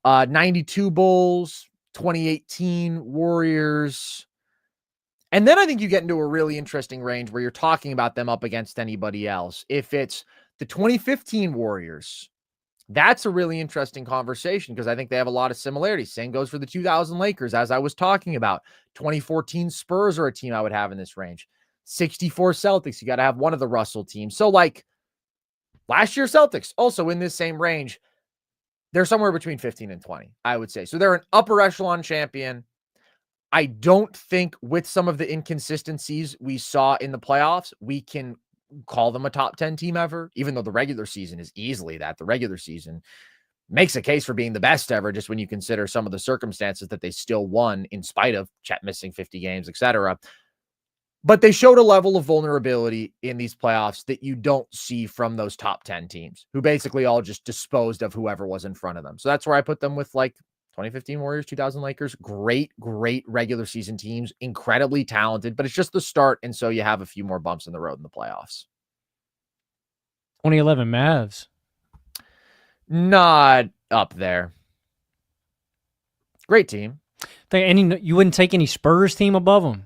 [SPEAKER 1] 92 Bulls, 2018 Warriors. And then I think you get into a really interesting range where you're talking about them up against anybody else. If it's the 2015 Warriors, that's a really interesting conversation because I think they have a lot of similarities. Same goes for the 2000 Lakers, as I was talking about. 2014 Spurs are a team I would have in this range. 64 Celtics, you got to have one of the Russell teams. So like last year Celtics, also in this same range. They're somewhere between 15 and 20, I would say. So they're an upper echelon champion. I don't think with some of the inconsistencies we saw in the playoffs, we can call them a top 10 team ever, even though the regular season is easily that. The regular season makes a case for being the best ever, just when you consider some of the circumstances that they still won in spite of Chet missing 50 games, etc. But they showed a level of vulnerability in these playoffs that you don't see from those top 10 teams who basically all just disposed of whoever was in front of them. So that's where I put them with like 2015 Warriors, 2000 Lakers, great regular season teams, incredibly talented, but it's just the start, and so you have a few more bumps in the road in the playoffs.
[SPEAKER 2] 2011 Mavs.
[SPEAKER 1] Not up there. Great team.
[SPEAKER 2] You wouldn't take any Spurs team above them?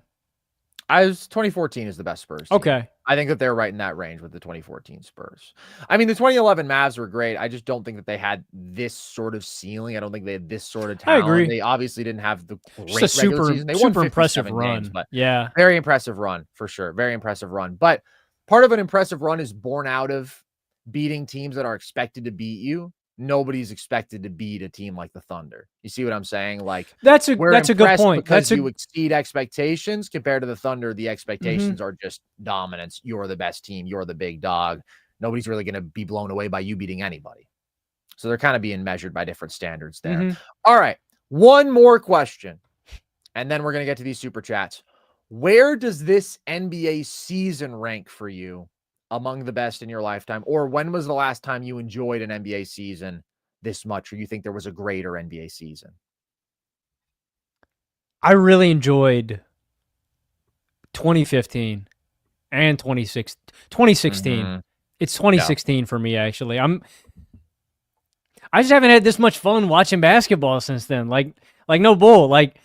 [SPEAKER 1] 2014 is the best Spurs team.
[SPEAKER 2] Okay.
[SPEAKER 1] I think that they're right in that range with the 2014 Spurs. I mean, the 2011 Mavs were great. I just don't think that they had this sort of ceiling. I don't think they had this sort of talent.
[SPEAKER 2] I agree.
[SPEAKER 1] They obviously didn't have the great
[SPEAKER 2] Just a
[SPEAKER 1] regular season. They won
[SPEAKER 2] impressive run.
[SPEAKER 1] Games, but
[SPEAKER 2] yeah,
[SPEAKER 1] very impressive run for sure. Very impressive run. But part of an impressive run is born out of beating teams that are expected to beat you. Nobody's expected to beat a team like the Thunder. You see what I'm saying? Like
[SPEAKER 2] that's a good point.
[SPEAKER 1] Because you exceed expectations compared to the Thunder. The expectations are just dominance. You're the best team. You're the big dog. Nobody's really going to be blown away by you beating anybody. So they're kind of being measured by different standards there. All right. One more question, and then we're going to get to these super chats. Where does this NBA season rank for you among the best in your lifetime? Or when was the last time you enjoyed an NBA season this much, or you think there was a greater NBA season?
[SPEAKER 2] I really enjoyed 2015 and 2016. It's 2016 for me, actually. I just haven't had this much fun watching basketball since then. Like no bull. Like,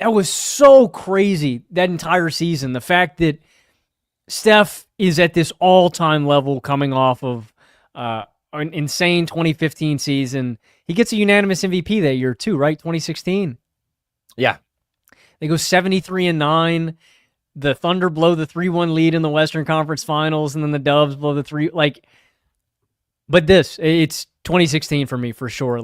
[SPEAKER 2] that was so crazy, that entire season. The fact that Steph is at this all-time level coming off of an insane 2015 season. He gets a unanimous MVP that year too, right? 2016.
[SPEAKER 1] Yeah.
[SPEAKER 2] They go 73-9. The Thunder blow the 3-1 lead in the Western Conference Finals, and then the Dubs blow the 3. But it's 2016 for me for sure.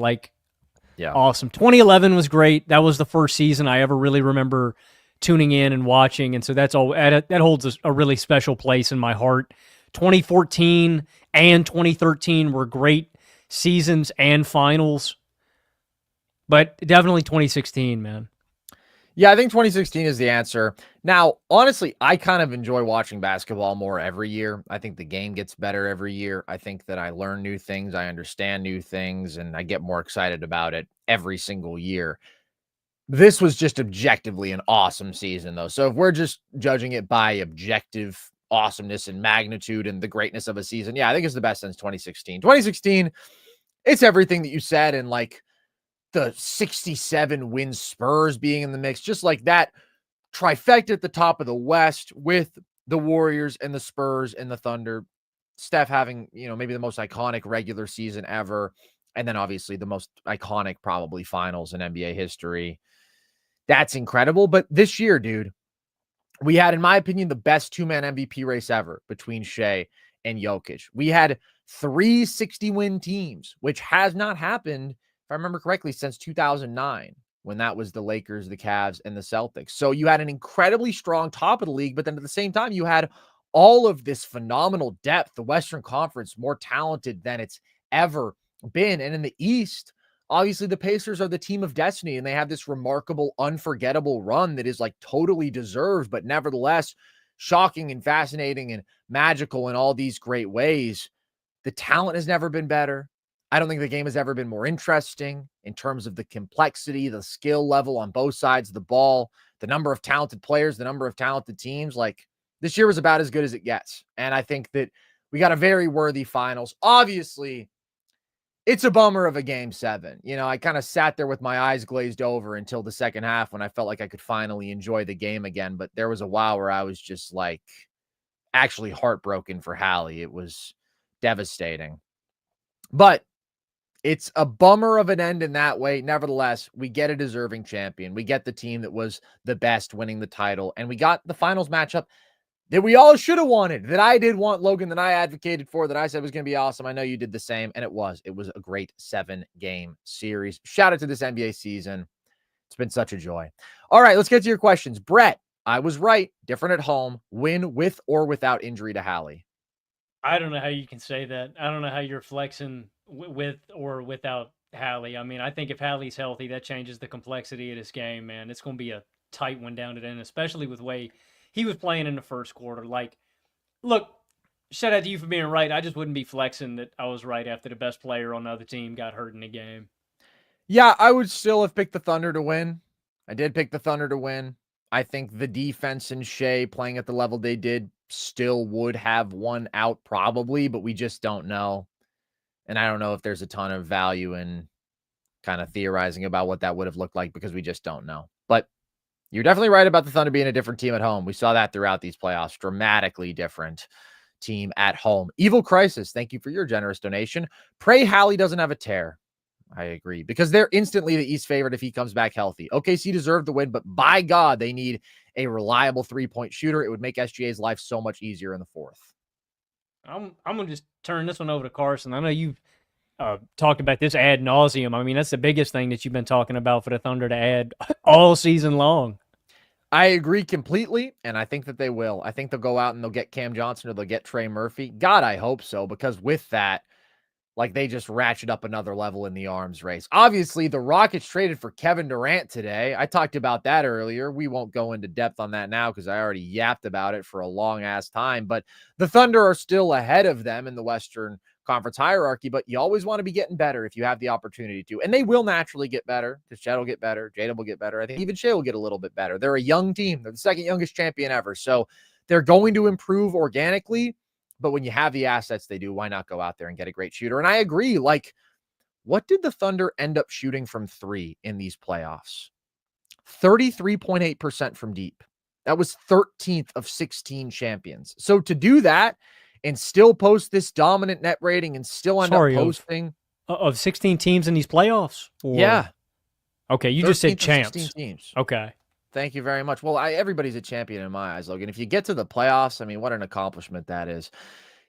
[SPEAKER 1] Yeah.
[SPEAKER 2] Awesome. 2011 was great. That was the first season I ever really remember tuning in and watching, and so that holds a really special place in my heart. 2014 and 2013 were great seasons and finals, but definitely 2016, man.
[SPEAKER 1] Yeah, I think 2016 is the answer. Now, honestly, I kind of enjoy watching basketball more every year. I think the game gets better every year. I think that I learn new things, I understand new things, and I get more excited about it every single year. This was just objectively an awesome season, though. So if we're just judging it by objective awesomeness and magnitude and the greatness of a season, yeah, I think it's the best since 2016. 2016, it's everything that you said, and the 67 win Spurs being in the mix, just like that trifecta at the top of the West with the Warriors and the Spurs and the Thunder. Steph having, maybe the most iconic regular season ever. And then obviously the most iconic probably finals in NBA history. That's incredible. But this year, dude, we had, in my opinion, the best two-man MVP race ever between Shai and Jokic. We had 3 60-win teams, which has not happened, if I remember correctly, since 2009, when that was the Lakers, the Cavs, and the Celtics. So you had an incredibly strong top of the league, but then at the same time, you had all of this phenomenal depth. The Western Conference more talented than it's ever been. And in the East, obviously the Pacers are the team of destiny, and they have this remarkable, unforgettable run that is totally deserved, but nevertheless shocking and fascinating and magical in all these great ways. The talent has never been better. I don't think the game has ever been more interesting in terms of the complexity, the skill level on both sides of the ball, the number of talented players, the number of talented teams. This year was about as good as it gets. And I think that we got a very worthy finals. Obviously, it's a bummer of a game 7. I kind of sat there with my eyes glazed over until the second half when I felt like I could finally enjoy the game again. But there was a while where I was just actually heartbroken for Hallie. It was devastating. But it's a bummer of an end in that way. Nevertheless, we get a deserving champion. We get the team that was the best winning the title. And we got the finals matchup that we all should have wanted, that I did want, Logan, that I advocated for, that I said was going to be awesome. I know you did the same, and it was. It was a great 7-game series. Shout out to this NBA season. It's been such a joy. All right, let's get to your questions. Brett, I was right. Different at home. Win with or without injury to Hallie.
[SPEAKER 2] I don't know how you can say that. I don't know how you're flexing with or without Hallie. I mean, I think if Hallie's healthy, that changes the complexity of this game, man. It's going to be a tight one down to the end, especially with the way he was playing in the first quarter. Look, shout out to you for being right. I just wouldn't be flexing that I was right after the best player on the other team got hurt in the game.
[SPEAKER 1] Yeah, I would still have picked the Thunder to win. I did pick the Thunder to win. I think the defense and Shai playing at the level they did still would have won out probably, but we just don't know. And I don't know if there's a ton of value in kind of theorizing about what that would have looked like because we just don't know. But you're definitely right about the Thunder being a different team at home. We saw that throughout these playoffs. Dramatically different team at home. Evil Crisis, thank you for your generous donation. Pray Hallie doesn't have a tear. I agree, because they're instantly the East favorite if he comes back healthy. OKC deserved the win, but by God, they need a reliable three-point shooter. It would make SGA's life so much easier in the fourth.
[SPEAKER 2] I'm going to just turn this one over to Carson. I know you've talked about this ad nauseum. I mean, that's the biggest thing that you've been talking about for the Thunder to add all season long.
[SPEAKER 1] I agree completely, and I think that they will. I think they'll go out and they'll get Cam Johnson or they'll get Trey Murphy. God, I hope so, because with that, like, they just ratchet up another level in the arms race. Obviously, the Rockets traded for Kevin Durant today. I talked about that earlier. We won't go into depth on that now because I already yapped about it for a long-ass time. But the Thunder are still ahead of them in the Western Conference hierarchy, but you always want to be getting better if you have the opportunity to. And they will naturally get better because Chet will get better. Jada will get better. I think even Shai will get a little bit better. They're a young team. They're the second youngest champion ever. So they're going to improve organically. But when you have the assets they do, why not go out there and get a great shooter? And I agree. Like, what did the Thunder end up shooting from three in these playoffs? 33.8% from deep. That was 13th of 16 champions. So to do that and still post this dominant net rating and still end up posting
[SPEAKER 2] of 16 teams in these playoffs? Or...
[SPEAKER 1] Yeah.
[SPEAKER 2] Okay, you just said champs.
[SPEAKER 1] 16 teams.
[SPEAKER 2] Okay.
[SPEAKER 1] Thank you very much. Well, everybody's a champion in my eyes, Logan. If you get to the playoffs, I mean, what an accomplishment that is.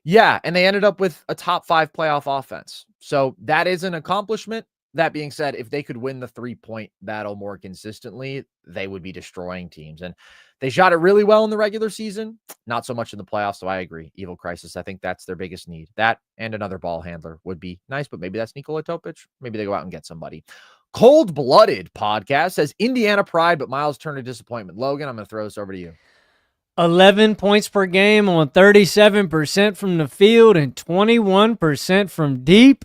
[SPEAKER 1] Yeah, and they ended up with a top 5 playoff offense. So that is an accomplishment. That being said, if they could win the three-point battle more consistently, they would be destroying teams. And they shot it really well in the regular season, not so much in the playoffs. So I agree. Evil Crisis, I think that's their biggest need. That and another ball handler would be nice, but maybe that's Nikola Topic. Maybe they go out and get somebody. Cold-Blooded Podcast says Indiana pride, but Miles Turner disappointment. Logan, I'm going to throw this over to you.
[SPEAKER 2] 11 points per game on 37% from the field and 21% from deep.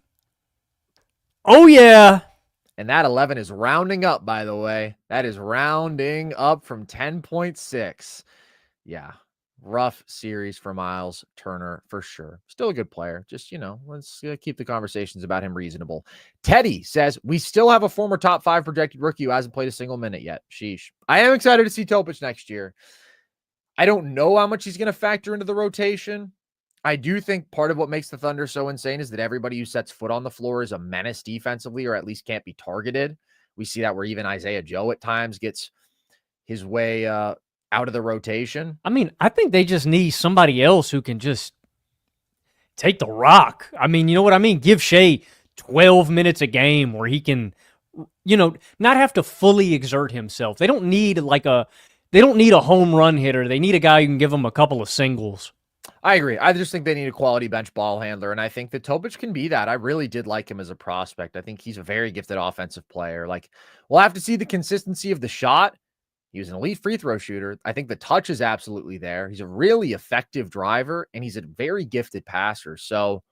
[SPEAKER 2] Oh, yeah.
[SPEAKER 1] And that 11 is rounding up, by the way. That is rounding up from 10.6. Yeah. Rough series for Miles Turner for sure. Still a good player. Just, let's keep the conversations about him reasonable. Teddy says, we still have a former top 5 projected rookie who hasn't played a single minute yet. Sheesh. I am excited to see Topic next year. I don't know how much he's going to factor into the rotation. I do think part of what makes the Thunder so insane is that everybody who sets foot on the floor is a menace defensively, or at least can't be targeted. We see that where even Isaiah Joe at times gets his way out of the rotation.
[SPEAKER 2] I mean, I think they just need somebody else who can just take the rock. I mean, you know what I mean? Give Shai 12 minutes a game where he can, not have to fully exert himself. They don't need a home run hitter. They need a guy who can give them a couple of singles.
[SPEAKER 1] I agree. I just think they need a quality bench ball handler, and I think that Topic can be that. I really did like him as a prospect. I think he's a very gifted offensive player. Like, we'll have to see the consistency of the shot. He was an elite free throw shooter. I think the touch is absolutely there. He's a really effective driver, and he's a very gifted passer. So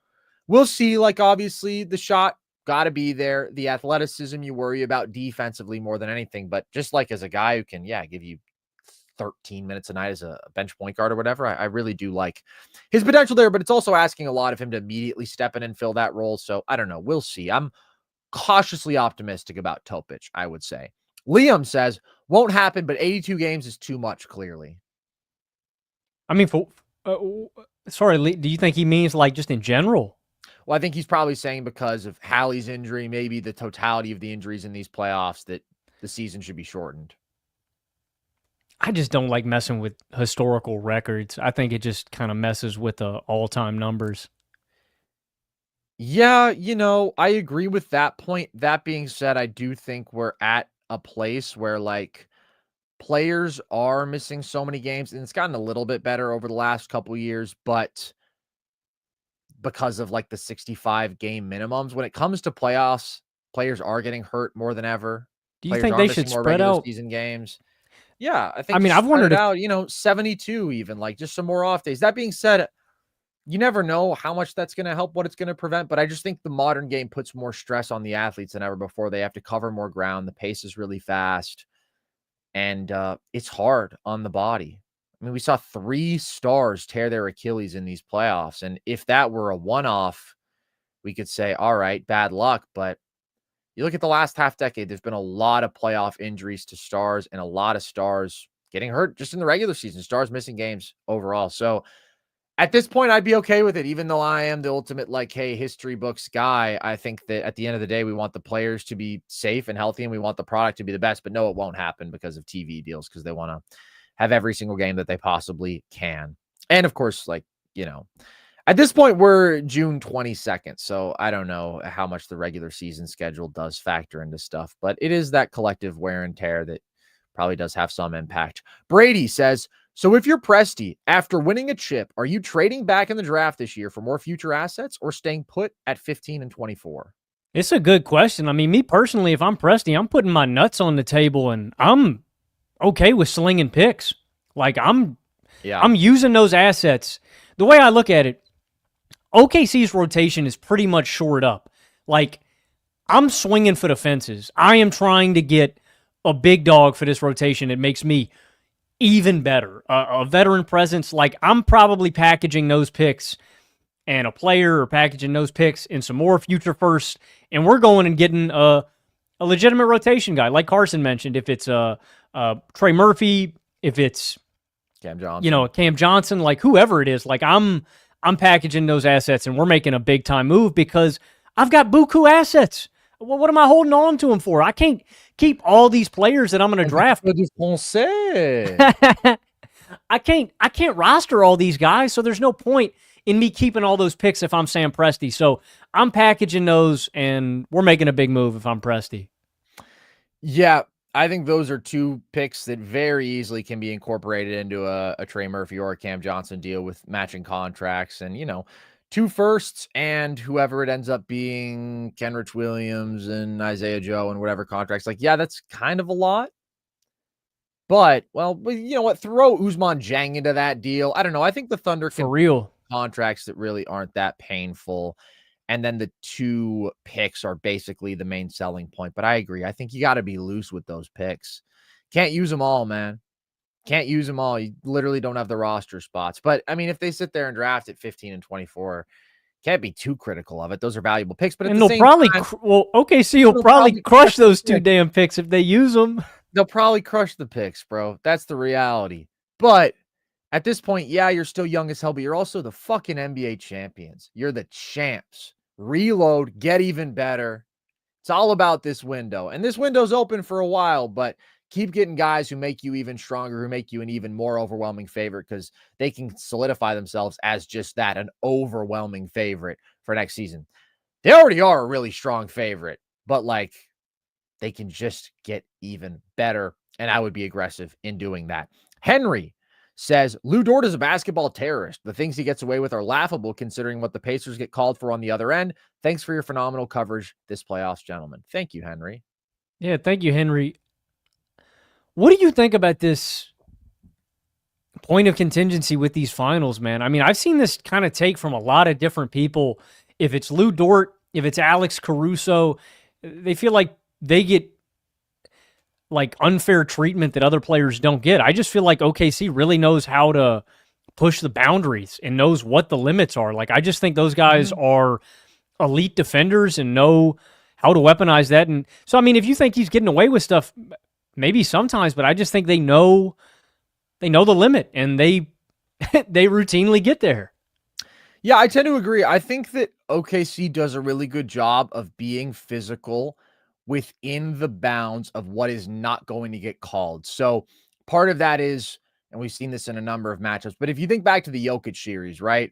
[SPEAKER 1] we'll see. Like, obviously, the shot got to be there. The athleticism you worry about defensively more than anything, but just like as a guy who can, give you 13 minutes a night as a bench point guard or whatever, I really do like his potential there, but it's also asking a lot of him to immediately step in and fill that role. So I don't know. We'll see. I'm cautiously optimistic about Topic, I would say. Liam says, won't happen, but 82 games is too much, clearly.
[SPEAKER 2] I mean, sorry, do you think he means like just in general?
[SPEAKER 1] Well, I think he's probably saying because of Hallie's injury, maybe the totality of the injuries in these playoffs, that the season should be shortened.
[SPEAKER 2] I just don't like messing with historical records. I think it just kind of messes with the all-time numbers.
[SPEAKER 1] Yeah, I agree with that point. That being said, I do think we're at a place where, like, players are missing so many games, and it's gotten a little bit better over the last couple years, but because of, like, the 65-game minimums, when it comes to playoffs, players are getting hurt more than ever.
[SPEAKER 2] Do you think they should spread out
[SPEAKER 1] season games? Yeah, I think.
[SPEAKER 2] I mean, I've wondered
[SPEAKER 1] out, 72 even, like, just some more off days. That being said, you never know how much that's going to help, what it's going to prevent. But I just think the modern game puts more stress on the athletes than ever before. They have to cover more ground. The pace is really fast. And it's hard on the body. I mean, we saw 3 stars tear their Achilles in these playoffs. And if that were a one-off, we could say, all right, bad luck. But you look at the last half decade, there's been a lot of playoff injuries to stars and a lot of stars getting hurt just in the regular season, stars missing games overall. So at this point, I'd be okay with it, even though I am the ultimate, like, hey, history books guy. I think that at the end of the day, we want the players to be safe and healthy, and we want the product to be the best. But no, it won't happen because of TV deals, because they want to have every single game that they possibly can. And of course, like, at this point, we're June 22nd. So I don't know how much the regular season schedule does factor into stuff, but it is that collective wear and tear that probably does have some impact. Brady says, so if you're Presti, after winning a chip, are you trading back in the draft this year for more future assets or staying put at 15 and 24?
[SPEAKER 2] It's a good question. I mean, me personally, if I'm Presti, I'm putting my nuts on the table and I'm okay with slinging picks. Like I'm using those assets. The way I look at it, OKC's rotation is pretty much shored up. Like I'm swinging for the fences. I am trying to get a big dog for this rotation. It makes me even better. A veteran presence, like I'm probably packaging those picks and a player or packaging those picks in some more future first, and we're going and getting a legitimate rotation guy, like Carson mentioned. If it's Trey Murphy, if it's
[SPEAKER 1] Cam Johnson,
[SPEAKER 2] Cam Johnson, like whoever it is, like I'm packaging those assets and we're making a big time move because I've got buku assets. Well, what am I holding on to them for? I can't keep all these players that I'm going to draft. I can't roster all these guys, so there's no point in me keeping all those picks if I'm Sam Presti. So I'm packaging those, and we're making a big move if I'm Presti.
[SPEAKER 1] Yeah, I think those are 2 picks that very easily can be incorporated into a Trey Murphy or a Cam Johnson deal with matching contracts and, 2 firsts and whoever it ends up being, Kenrich Williams and Isaiah Joe and whatever contracts. Like, yeah, that's kind of a lot. But, well, you know what? Throw Ousmane Dieng into that deal. I don't know. I think the Thunder can
[SPEAKER 2] for real
[SPEAKER 1] contracts that really aren't that painful. And then the 2 picks are basically the main selling point. But I agree. I think you got to be loose with those picks. Can't use them all, man. Can't use them all. You literally don't have the roster spots. But, I mean, if they sit there and draft at 15 and 24, can't be too critical of it. Those are valuable picks. But at the same time,
[SPEAKER 2] OKC will probably crush those 2 damn picks if they use them.
[SPEAKER 1] They'll probably crush the picks, bro. That's the reality. But at this point, yeah, you're still young as hell, but you're also the fucking NBA champions. You're the champs. Reload, get even better. It's all about this window. And this window's open for a while, but keep getting guys who make you even stronger, who make you an even more overwhelming favorite, because they can solidify themselves as just that, an overwhelming favorite for next season. They already are a really strong favorite, but like they can just get even better. And I would be aggressive in doing that. Henry says, Lou Dort is a basketball terrorist. The things he gets away with are laughable considering what the Pacers get called for on the other end. Thanks for your phenomenal coverage this playoffs, gentlemen. Thank you, Henry.
[SPEAKER 2] Yeah, thank you, Henry. What do you think about this point of contingency with these finals, man? I mean, I've seen this kind of take from a lot of different people. If it's Lou Dort, if it's Alex Caruso, they feel like they get like unfair treatment that other players don't get. I just feel like OKC really knows how to push the boundaries and knows what the limits are. Like, I just think those guys are elite defenders and know how to weaponize that. And so, I mean, if you think he's getting away with stuff, maybe sometimes, but I just think they know the limit and they routinely get there.
[SPEAKER 1] Yeah, I tend to agree. I think that OKC does a really good job of being physical within the bounds of what is not going to get called. So part of that is, and we've seen this in a number of matchups, but if you think back to the Jokic series, right?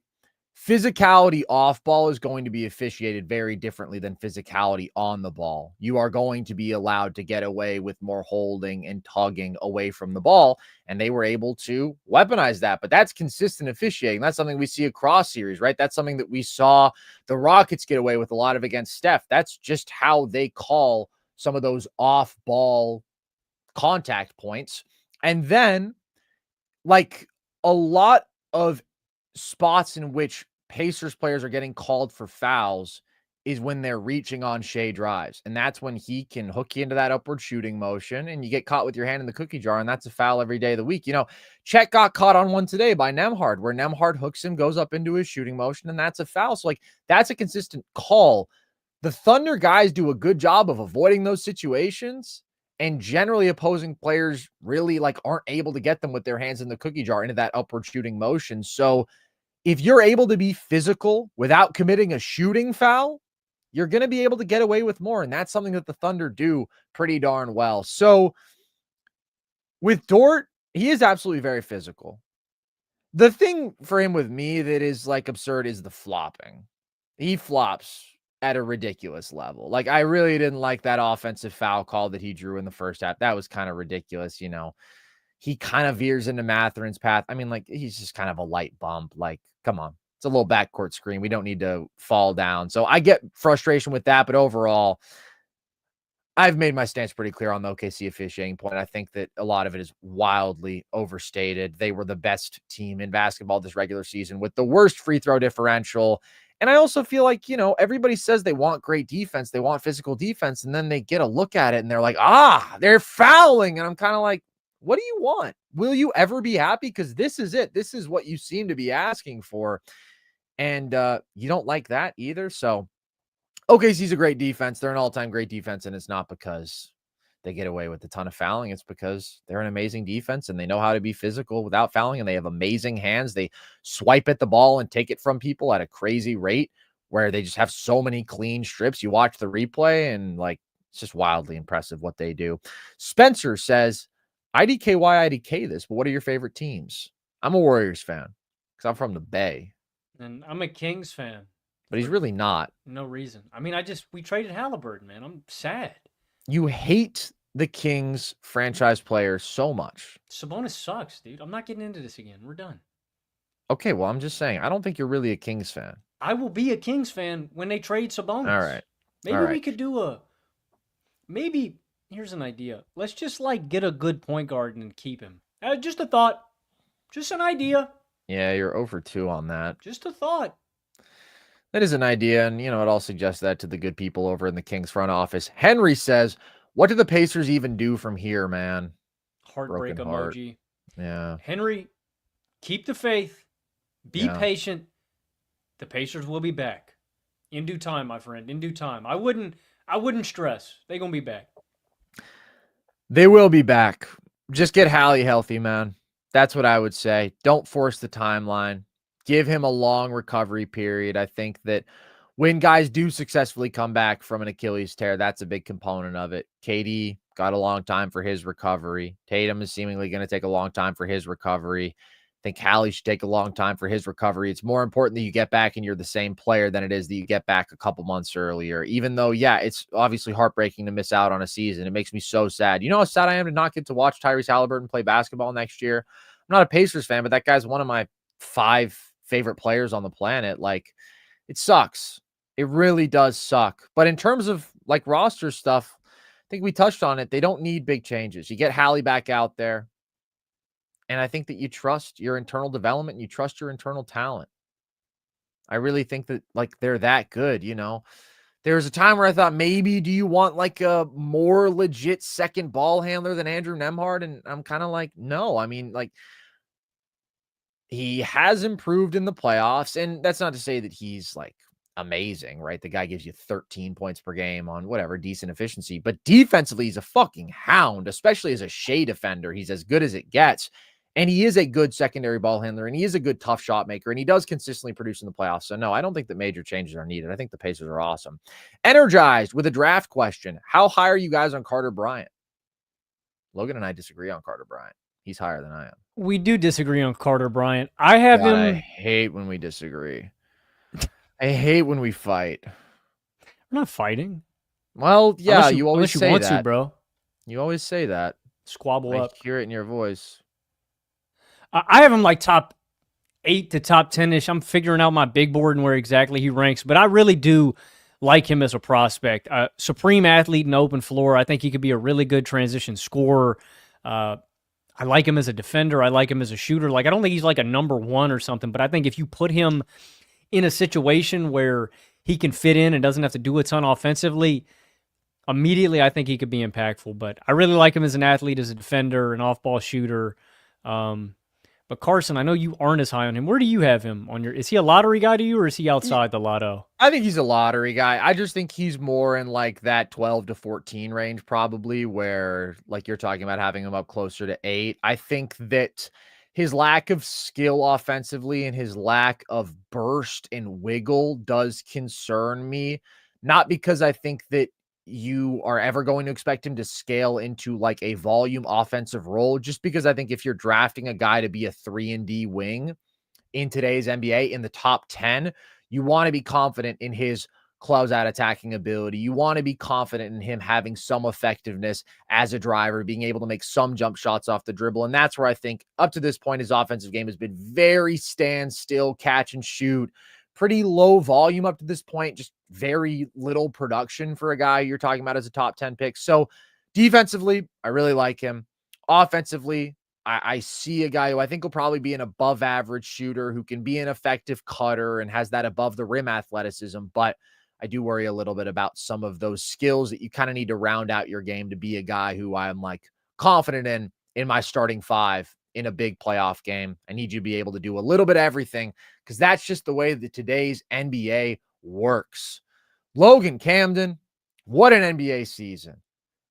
[SPEAKER 1] Physicality off ball is going to be officiated very differently than physicality on the ball. You are going to be allowed to get away with more holding and tugging away from the ball, and they were able to weaponize that. But that's consistent officiating. That's something we see across series, right? That's something that we saw the Rockets get away with a lot of against Steph. That's just how they call some of those off-ball contact points. And then, like, a lot of spots in which Pacers players are getting called for fouls is when they're reaching on Shai drives. And that's when he can hook you into that upward shooting motion and you get caught with your hand in the cookie jar. And that's a foul every day of the week. Chet got caught on one today by Nembhard, where Nembhard hooks him, goes up into his shooting motion, and that's a foul. So, that's a consistent call. The Thunder guys do a good job of avoiding those situations. And generally opposing players really aren't able to get them with their hands in the cookie jar into that upward shooting motion. So if you're able to be physical without committing a shooting foul, you're going to be able to get away with more. And that's something that the Thunder do pretty darn well. So with Dort, he is absolutely very physical. The thing for him with me that is absurd is the flopping. He flops at a ridiculous level. I really didn't like that offensive foul call that he drew in the first half. That was kind of ridiculous. He kind of veers into Matherin's path. I mean, he's just kind of a light bump. Come on. It's a little backcourt screen. We don't need to fall down. So I get frustration with that, but overall, I've made my stance pretty clear on the OKC officiating point. I think that a lot of it is wildly overstated. They were the best team in basketball this regular season with the worst free throw differential. And I also feel everybody says they want great defense. They want physical defense. And then they get a look at it and they're like, they're fouling. And I'm kind of like, what do you want? Will you ever be happy? Because this is it. This is what you seem to be asking for. And you don't like that either. So OKC's a great defense. They're an all-time great defense. And it's not because they get away with a ton of fouling. It's because they're an amazing defense and they know how to be physical without fouling, and they have amazing hands. They swipe at the ball and take it from people at a crazy rate where they just have so many clean strips. You watch the replay and it's just wildly impressive what they do. Spencer says, IDK this, but what are your favorite teams? I'm a Warriors fan because I'm from the Bay.
[SPEAKER 2] And I'm a Kings fan.
[SPEAKER 1] But he's really not.
[SPEAKER 2] No reason. I mean, we traded Haliburton, man. I'm sad.
[SPEAKER 1] You hate the Kings franchise player so much.
[SPEAKER 2] Sabonis sucks, dude. I'm not getting into this again. We're done.
[SPEAKER 1] Okay, well, I'm just saying, I don't think you're really a Kings fan.
[SPEAKER 2] I will be a Kings fan when they trade Sabonis.
[SPEAKER 1] All right.
[SPEAKER 2] Maybe we could do maybe, here's an idea. Let's just get a good point guard and keep him. Just a thought. Just an idea.
[SPEAKER 1] Yeah, you're 0 for 2 on that.
[SPEAKER 2] Just a thought.
[SPEAKER 1] That is an idea, and, I'll suggest that to the good people over in the Kings front office. Henry says, what do the Pacers even do from here, man?
[SPEAKER 2] Heartbreak emoji.
[SPEAKER 1] Yeah.
[SPEAKER 2] Henry, keep the faith. Be patient. The Pacers will be back. In due time, my friend. In due time. I wouldn't stress. They're going to be back.
[SPEAKER 1] They will be back. Just get Hallie healthy, man. That's what I would say. Don't force the timeline. Give him a long recovery period. I think that when guys do successfully come back from an Achilles tear, that's a big component of it. KD got a long time for his recovery. Tatum is seemingly going to take a long time for his recovery. I think Hallie should take a long time for his recovery. It's more important that you get back and you're the same player than it is that you get back a couple months earlier. Even though, it's obviously heartbreaking to miss out on a season. It makes me so sad. You know how sad I am to not get to watch Tyrese Haliburton play basketball next year? I'm not a Pacers fan, but that guy's one of my 5 favorite players on the planet. It sucks. It really does suck. But in terms of roster stuff, I think we touched on it. They don't need big changes. You get Hallie back out there. And I think that you trust your internal development and you trust your internal talent. I really think that they're that good, There was a time where I thought, maybe do you want a more legit second ball handler than Andrew Nembhard? And I'm kind of no. I mean, he has improved in the playoffs, and that's not to say that he's amazing, right? The guy gives you 13 points per game on whatever decent efficiency, but defensively, he's a fucking hound, especially as a Shai defender. He's as good as it gets, and he is a good secondary ball handler, and he is a good tough shot maker, and he does consistently produce in the playoffs. So no, I don't think that major changes are needed. I think the Pacers are awesome. Energized with a draft question. How high are you guys on Carter Bryant? Logan and I disagree on Carter Bryant. He's higher than I am.
[SPEAKER 2] We do disagree on Carter Bryant. I have him.
[SPEAKER 1] I hate when we disagree. I hate when we fight.
[SPEAKER 2] We're not fighting.
[SPEAKER 1] Well, yeah, you always
[SPEAKER 2] say
[SPEAKER 1] that.
[SPEAKER 2] Unless you want to, bro.
[SPEAKER 1] You always say that.
[SPEAKER 2] Squabble up.
[SPEAKER 1] I hear it in your voice.
[SPEAKER 2] I have him top 8 to top 10-ish. I'm figuring out my big board and where exactly he ranks, but I really do like him as a prospect. Supreme athlete in open floor. I think he could be a really good transition scorer. I like him as a defender. I like him as a shooter. I don't think he's a number 1 or something, but I think if you put him in a situation where he can fit in and doesn't have to do a ton offensively, immediately I think he could be impactful. But I really like him as an athlete, as a defender, an off-ball shooter. But Carson, I know you aren't as high on him. Where do you have him on your? Is he a lottery guy to you, or is he outside the lotto?
[SPEAKER 1] I think he's a lottery guy. I just think he's more in like that 12 to 14 range, probably, where like you're talking about having him up closer to 8. I think that his lack of skill offensively and his lack of burst and wiggle does concern me. Not because I think that you are ever going to expect him to scale into like a volume offensive role, just because I think if you're drafting a guy to be a 3-and-D wing in today's NBA in the top 10, you want to be confident in his closeout attacking ability. You want to be confident in him having some effectiveness as a driver, being able to make some jump shots off the dribble. And that's where I think up to this point, his offensive game has been very standstill, catch and shoot, pretty low volume up to this point, just very little production for a guy you're talking about as a top 10 pick. So defensively, I really like him. Offensively, I see a guy who I think will probably be an above average shooter who can be an effective cutter and has that above the rim athleticism. But I do worry a little bit about some of those skills that you kind of need to round out your game to be a guy who I'm like confident in my starting 5 in a big playoff game. I need you to be able to do a little bit of everything, because that's just the way that today's NBA works. Logan Camden, what an NBA season.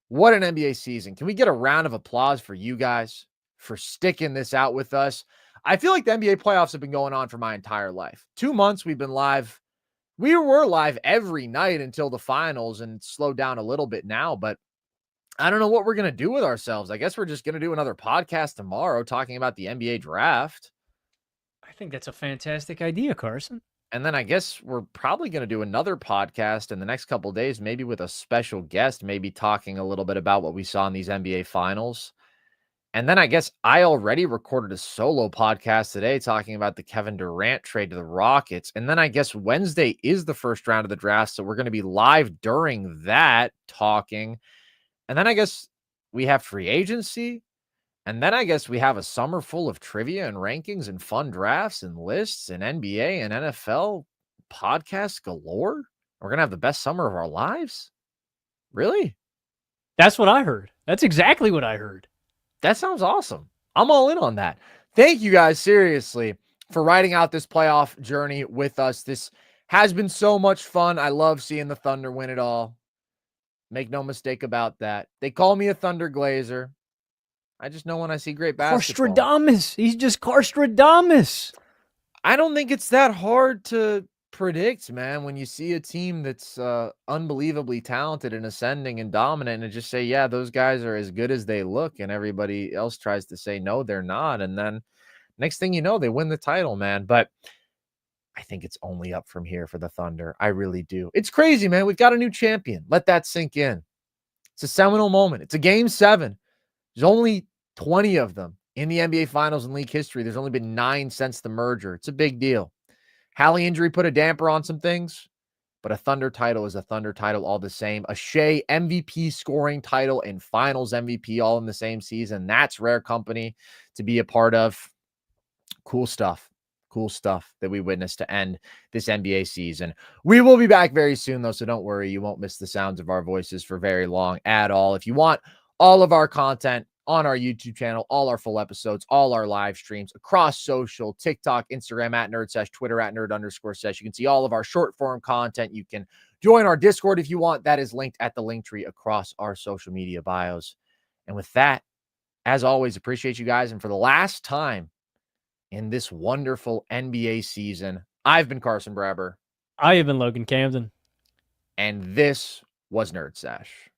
[SPEAKER 1] What an NBA season. Can we get a round of applause for you guys for sticking this out with us? I feel like the NBA playoffs have been going on for my entire life. 2 months we've been live. We were live every night until the finals, and slowed down a little bit now, but I don't know what we're going to do with ourselves. I guess we're just going to do another podcast tomorrow talking about the NBA draft.
[SPEAKER 2] I think that's a fantastic idea, Carson.
[SPEAKER 1] And then I guess we're probably going to do another podcast in the next couple of days, maybe with a special guest, maybe talking a little bit about what we saw in these NBA finals. And then I guess I already recorded a solo podcast today talking about the Kevin Durant trade to the Rockets. And then I guess Wednesday is the first round of the draft, so we're going to be live during that talking. And then I guess we have free agency. And then I guess we have a summer full of trivia and rankings and fun drafts and lists and NBA and NFL podcasts galore. We're going to have the best summer of our lives. Really?
[SPEAKER 2] That's what I heard. That's exactly what I heard.
[SPEAKER 1] That sounds awesome. I'm all in on that. Thank you guys, seriously, for writing out this playoff journey with us. This has been so much fun. I love seeing the Thunder win it all. Make no mistake about that. They call me a Thunder Glazer. I just know when I see great basketball.
[SPEAKER 2] Carstradamus. He's just Carstradamus.
[SPEAKER 1] I don't think it's that hard to predict, man, when you see a team that's unbelievably talented and ascending and dominant, and just say, yeah, those guys are as good as they look, and everybody else tries to say, no, they're not. And then next thing you know, they win the title, man. But I think it's only up from here for the Thunder. I really do. It's crazy, man. We've got a new champion. Let that sink in. It's a seminal moment. It's a game 7. There's only 20 of them in the NBA Finals and league history. There's only been 9 since the merger. It's a big deal. Hallie injury put a damper on some things, but a Thunder title is a Thunder title all the same. A Shai MVP scoring title and Finals MVP all in the same season. That's rare company to be a part of. Cool stuff. Cool stuff that we witnessed to end this NBA season. We will be back very soon, though, so don't worry. You won't miss the sounds of our voices for very long at all. If you want all of our content on our YouTube channel, all our full episodes, all our live streams across social, TikTok, Instagram at NerdSesh, Twitter at Nerd_Sesh. You can see all of our short form content. You can join our Discord if you want. That is linked at the link tree across our social media bios. And with that, as always, appreciate you guys. And for the last time in this wonderful NBA season, I've been Carson Brabber.
[SPEAKER 2] I have been Logan Camden.
[SPEAKER 1] And this was Nerd Sesh.